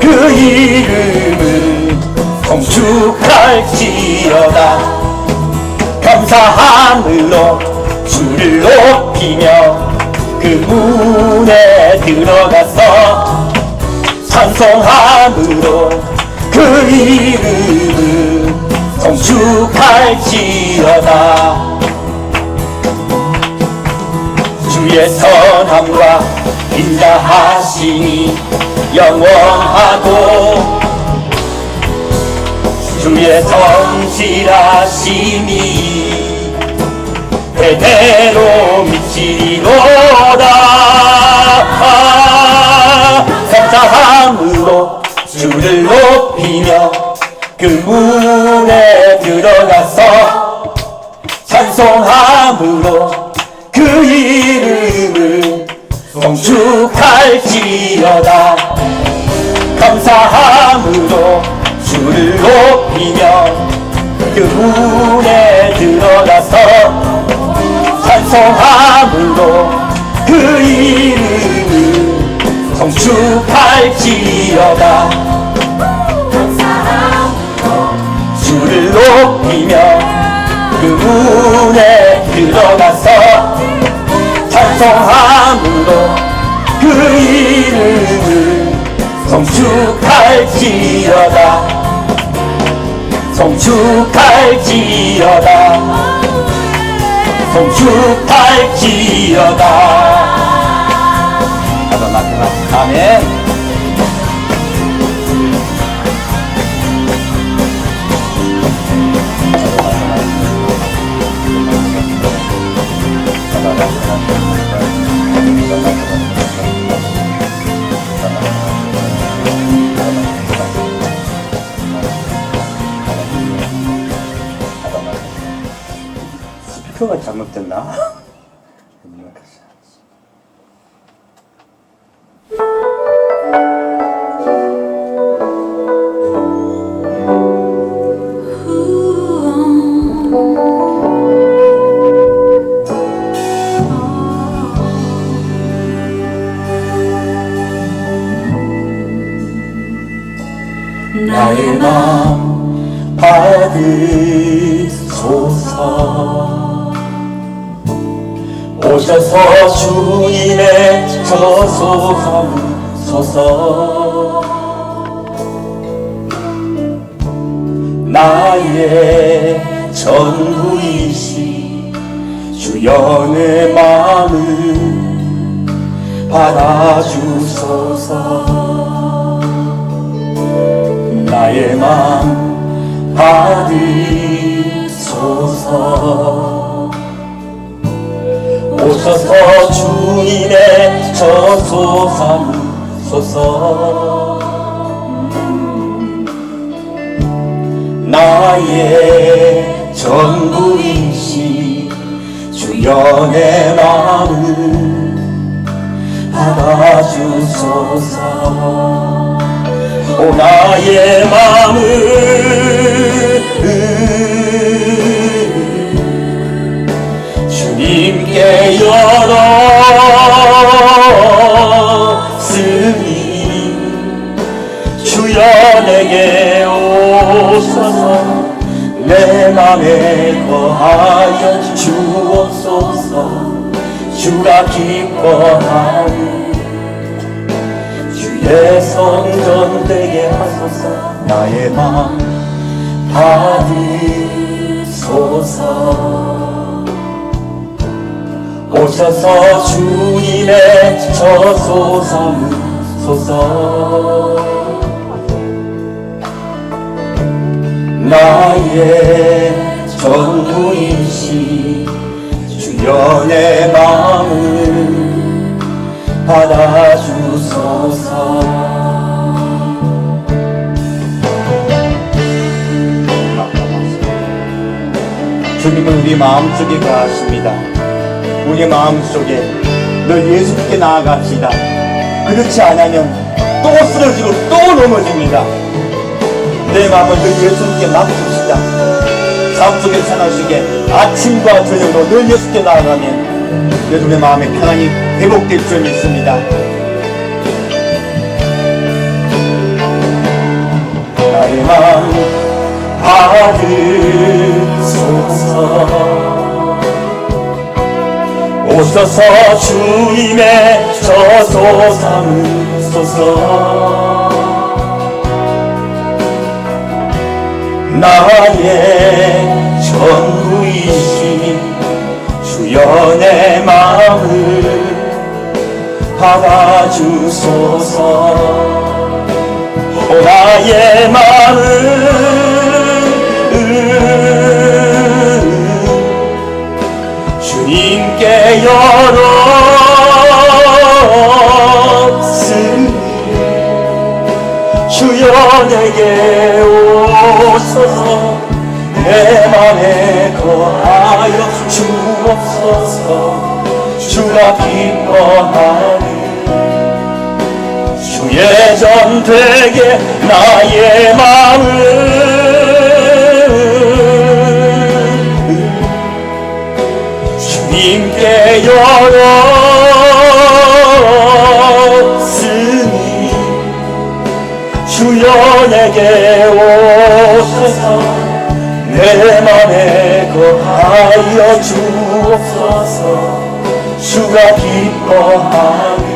그 이름을 성축할지어다. 감사함으로 주를 높이며 그 문에 들어가서 찬송함으로 그 이름을 성축할지어다. 주의 선함과 인자하심이 영원하고 주의 성실하심이 대대로 미치리로다. 감사함으로 주를 높이며 그 문에 들어가서 찬송함으로 그 이름을 성축할지어다. 감사함으로 주를 높이며 그 문에 들어가서 찬송함으로 그 이름을 성축할지어다. 주를 높이며 그 문에 들어가서 찬송함으로 그 이름을 성축할지어다. 성축할지어다. 성축할지어다. 아멘. 표가 잘못됐나? 나의 맘 받으소서. 오셔서 주님의 저소 삼으소서. 나의 전부이시 주여 내 마음을 받아주소서. 나의 맘 받으소서. 오셔서 주님의 저소 삼으소서. 나의 전부이시 주여 내 마음을 받아주소서. 오 나의 마음을 주님께 열었으니 주여 내게 오셔서 내 맘에 거하여 주옵소서. 주가 기뻐하는 주의 성전 되게 하소서. 나의 맘 받으소서. 오셔서 주님의 저소 삼으소서. 나의 전부이시 주여 내 마음을 받아주소서. 주님은 우리 마음속에 거하십니다. 우리 마음속에 늘 예수께 나아갑시다. 그렇지 않으면 또 쓰러지고 또 넘어집니다. 내 마음을 늘 예수께 맡깁시다. 삶 속에 편하시게 아침과 저녁으로 늘 예수께 나아가면 여러분의 마음에 평안이 회복될 줄 믿습니다. 나의 마음 받으소서. 오셔서 주님의 저소 삼으소서. 나의 전부이신 주여 내 마음을 받아주소서. 오 나의 마음을 주님께 열었으니 주여 내게 오셔서 내 맘에 거하여 주옵소서. 주가 기뻐하는 주의 전 되게 나의 마음을 주님께 열었으니 주여 내게 오셔서 내 맘에 거하여 주옵소서. 주가 기뻐하는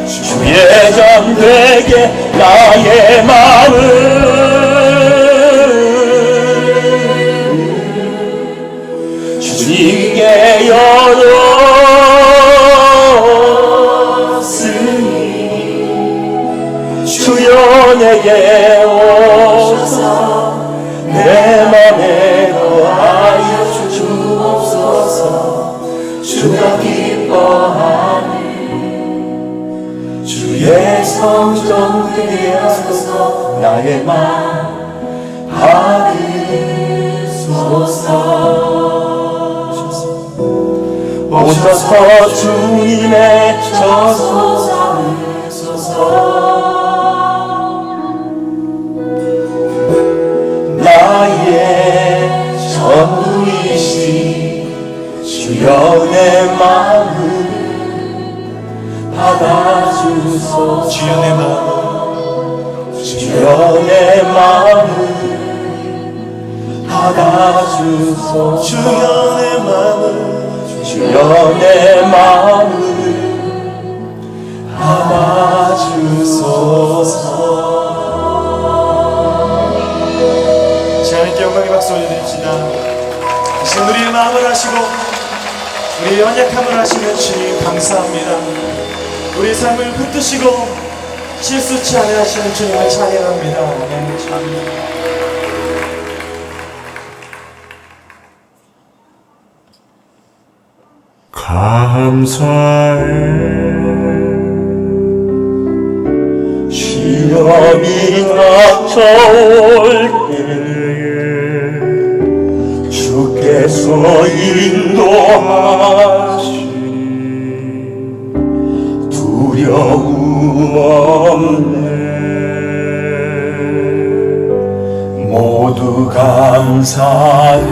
주의 전 되게 나의 마음을 주님께 열었으니 주여 내게 오셔서 내 맘에 거하여 주옵소서. 주가 기뻐하는 주의 성전 되게 하소서. 나의 맘 받으소서. 오셔서 주님의 저소 삼으소서. 나의 전부이시 주여 내 마음 받아주소서. 주여 내 마음, 주여 내 마음 받아주소서. 주여 내 마음, 주여 내 마음 받아주소서. 하나님께 영광의 박수 올려드립시다. 대신 우리의 마음을 하시고 우리의 연약함을 하시는 주님 감사합니다. 우리의 삶을 붙드시고 실수치 않게 하시는 주님을 찬양합니다. 아멘. 감사해 시험이 닥쳐올 때에 주께서 인도하시니 두려움 없네. 모두 감사해.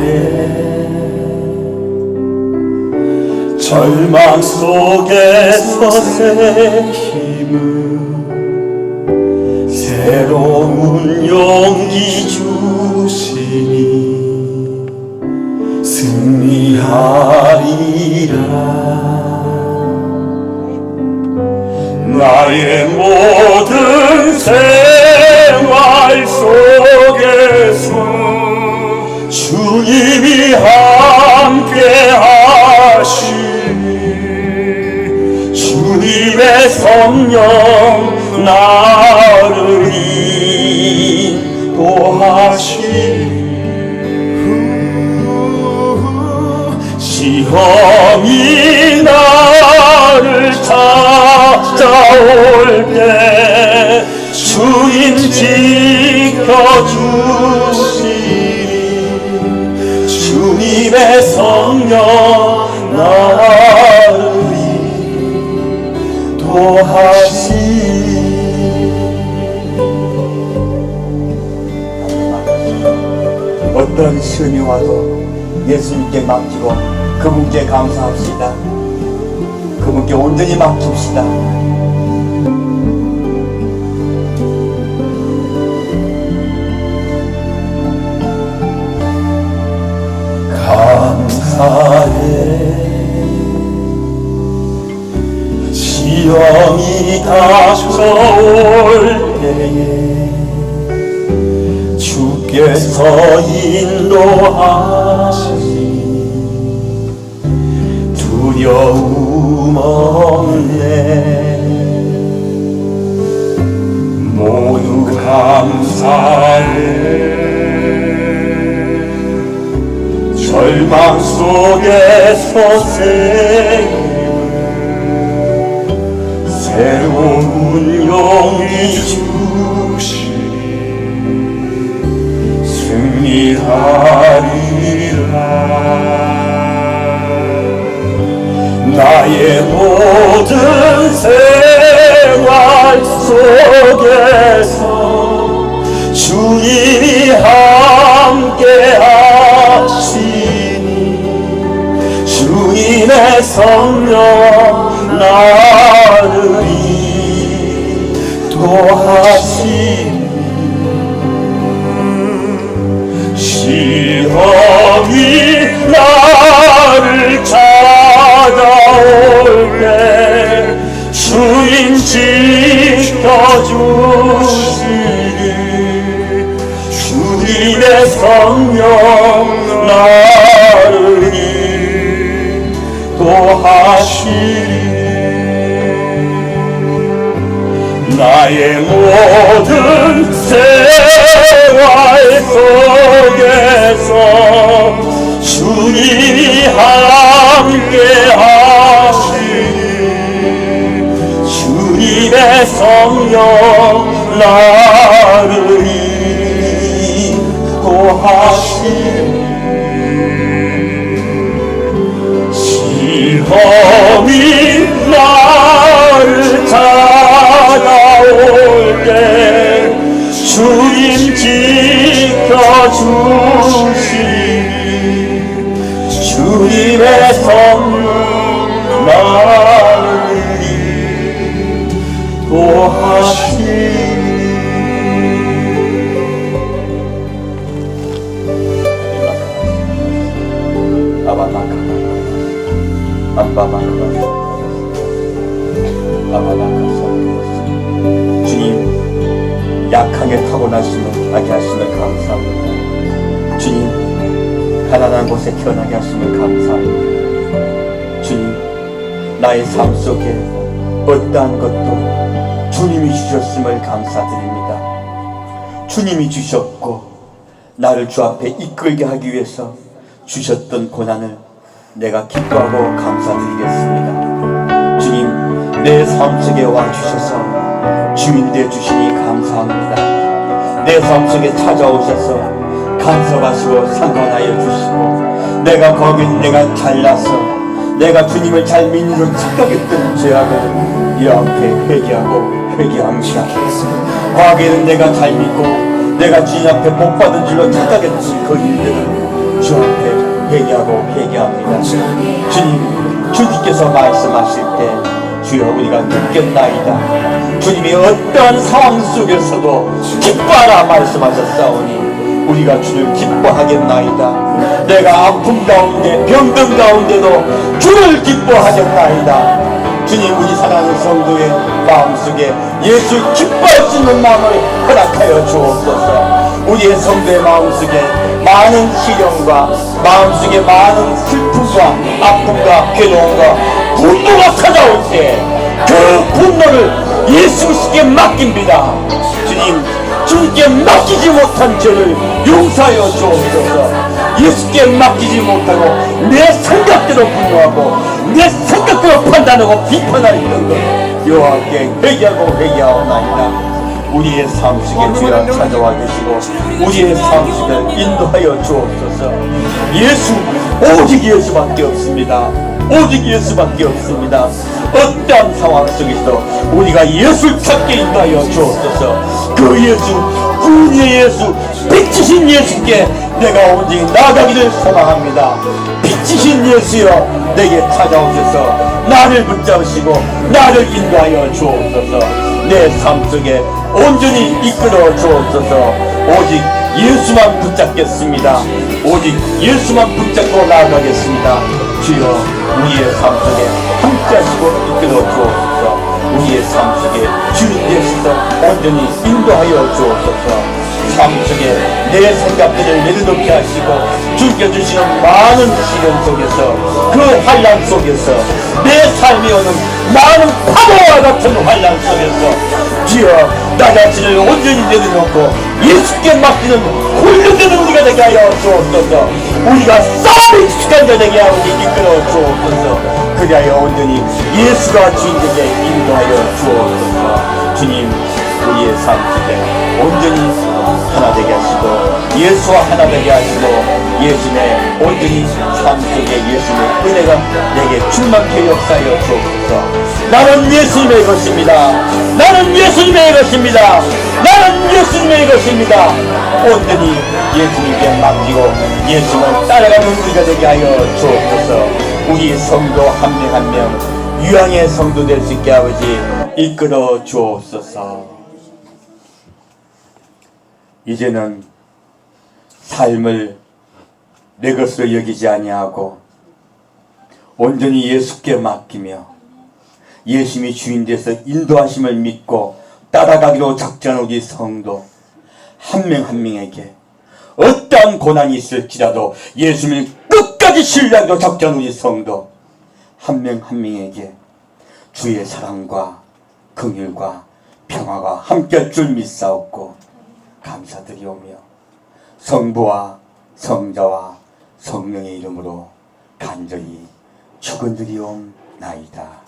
절망 속에서 새 힘을 새로운 용기 주시니 승리하리라. 나의 모든 생활 속에서 주님이 함께 하시니 주님의 성령 나를 인도하시니 시험이 나를 찾아올 때 주님 지켜주시니 주님의 성령 나를 인도하시니. 어떤 시험이 와도 예수님께 맡기고 그분께 감사합시다. 그분께 온전히 맡깁시다. 감사해. 시험이 닥쳐올 때에 주께서 인도하시니 두려움 없네. 모두 감사해. 절망 속에서 새 힘을 새로운 용기 주시니 승리하리라. 나의 모든 생활 속에서 주님이 함께 하시니 주님의 성령 나를 인도하시니 시험이 나를 찾아올 때 주인 지켜주시니 주님의 성령 나를 인도하시니 나의 모든 생활 속에서 주님이 함께 하시니 주님의 성령 나를 인도하시니 시험이 주시니 주님의 선물 나누니 도하시니 주님, 약하게 타고나심을 하게 하시면 감사합니다. 주님, 가난한 곳에 태어나게 하시면 감사합니다. 주님, 나의 삶 속에 어떠한 것도 주님이 주셨음을 감사드립니다. 주님이 주셨고 나를 주 앞에 이끌게 하기 위해서 주셨던 고난을 내가 기뻐하고 감사드리겠습니다. 주님, 내 삶 속에 와주셔서 주인 되어 주시니 감사합니다. 내 삶 속에 찾아오셔서 간섭하시고 상관하여 주시고 내가 거긴 내가 잘나서 내가 주님을 잘 믿는 줄 착각했던 죄악을 이 앞에 회개합니다. 과거에는 내가 잘 믿고 내가 주님 앞에 복 받은 줄로 착각했던 그 일들을 주 앞에 회개합니다. 주님, 주님께서 말씀하실 때 주여 우리가 느꼈나이다. 주님이 어떠한 상황 속에서도 기뻐하라 말씀하셨사오니 우리가 주를 기뻐하겠나이다. 내가 아픔 가운데 병든 가운데도 주를 기뻐하겠나이다. 주님, 우리 사랑하는 성도의 마음속에 예수 기뻐할 수 있는 마음을 허락하여 주옵소서. 우리의 성도의 마음속에 많은 시련과 마음속에 많은 슬픔과 아픔과 괴로움과 분노가 찾아올 때 그 분노를 예수 그리스도께 맡깁니다. 주님, 주님께 맡기지 못한 죄를 용서하여 주옵소서. 예수께 맡기지 못하고 내 생각대로 분노하고 내 생각대로 판단하고 비판하는 것 여호와께 회개하오나이다. 우리의 삶 속에 주여 찾아와 계시고 우리의 삶 속에 인도하여 주옵소서. 예수, 오직 예수밖에 없습니다. 오직 예수밖에 없습니다. 어떠한 상황 속에서 우리가 예수를 찾게 인도하여 주옵소서. 그 예수, 구원의 예수, 빛이신 예수께 내가 온전히 나아가기를 소망합니다. 빛이신 예수여, 내게 찾아오셔서 나를 붙잡으시고 나를 인도하여 주옵소서. 내 삶 속에 온전히 이끌어 주옵소서. 오직 예수만 붙잡겠습니다. 오직 예수만 붙잡고 나아가겠습니다. 주여, 우리의 삶 속에 함께 하시고 이끌어 주옵소서. 우리의 삶 속에 주님 되셔서 온전히 인도하여 주옵소서. 삶 속에 내 생각들을 내려놓게 하시고 주께 주시는 많은 시련 속에서 그 환난 속에서 내 삶이 오는 많은 파도와 같은 환난 속에서 주여, 나 자신을 온전히 내려놓고 예수께 맡기는 훈련되는 우리가 되게 하여 주옵소서. 우리가 싸움에 익숙한 자 되게 하여 이끌어 주옵소서. 그리하여 온전히 예수가 주인에게 인도하여 주옵소서. 주님, 우리의 삶 속에 온전히 하나 되게 하시고 예수와 하나 되게 하시고 예수의 온전히 삶 속에 예수의 은혜가 내게 충만케 역사하여 주옵소서. 나는 예수님의 것입니다. 나는 예수님의 것입니다. 나는 예수님의 것입니다. 온전히 예수님께 맡기고 예수님을 따라가는 우리가 되게 하여 주옵소서. 우리 성도 한 명 한 명 유황의 성도 될 수 있게 아버지 이끌어 주옵소서. 이제는 삶을 내 것으로 여기지 아니하고 온전히 예수께 맡기며 예수님이 주인 되어서 인도하심을 믿고 따라가기로 작정한 우리 성도 한 명 한 명에게 어떠한 고난이 있을지라도 예수님을 끝까지 신뢰하기로 작정한 우리 성도 한 명 한 명에게 주의 사랑과 긍휼과 평화가 함께할 줄 믿사옵고 감사드리오며 성부와 성자와 성령의 이름으로 간절히 축원드리옵나이다.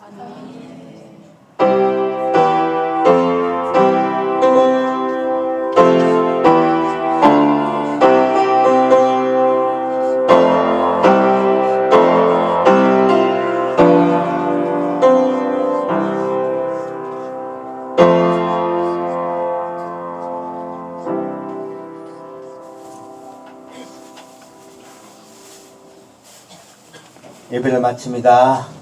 예배를 마칩니다.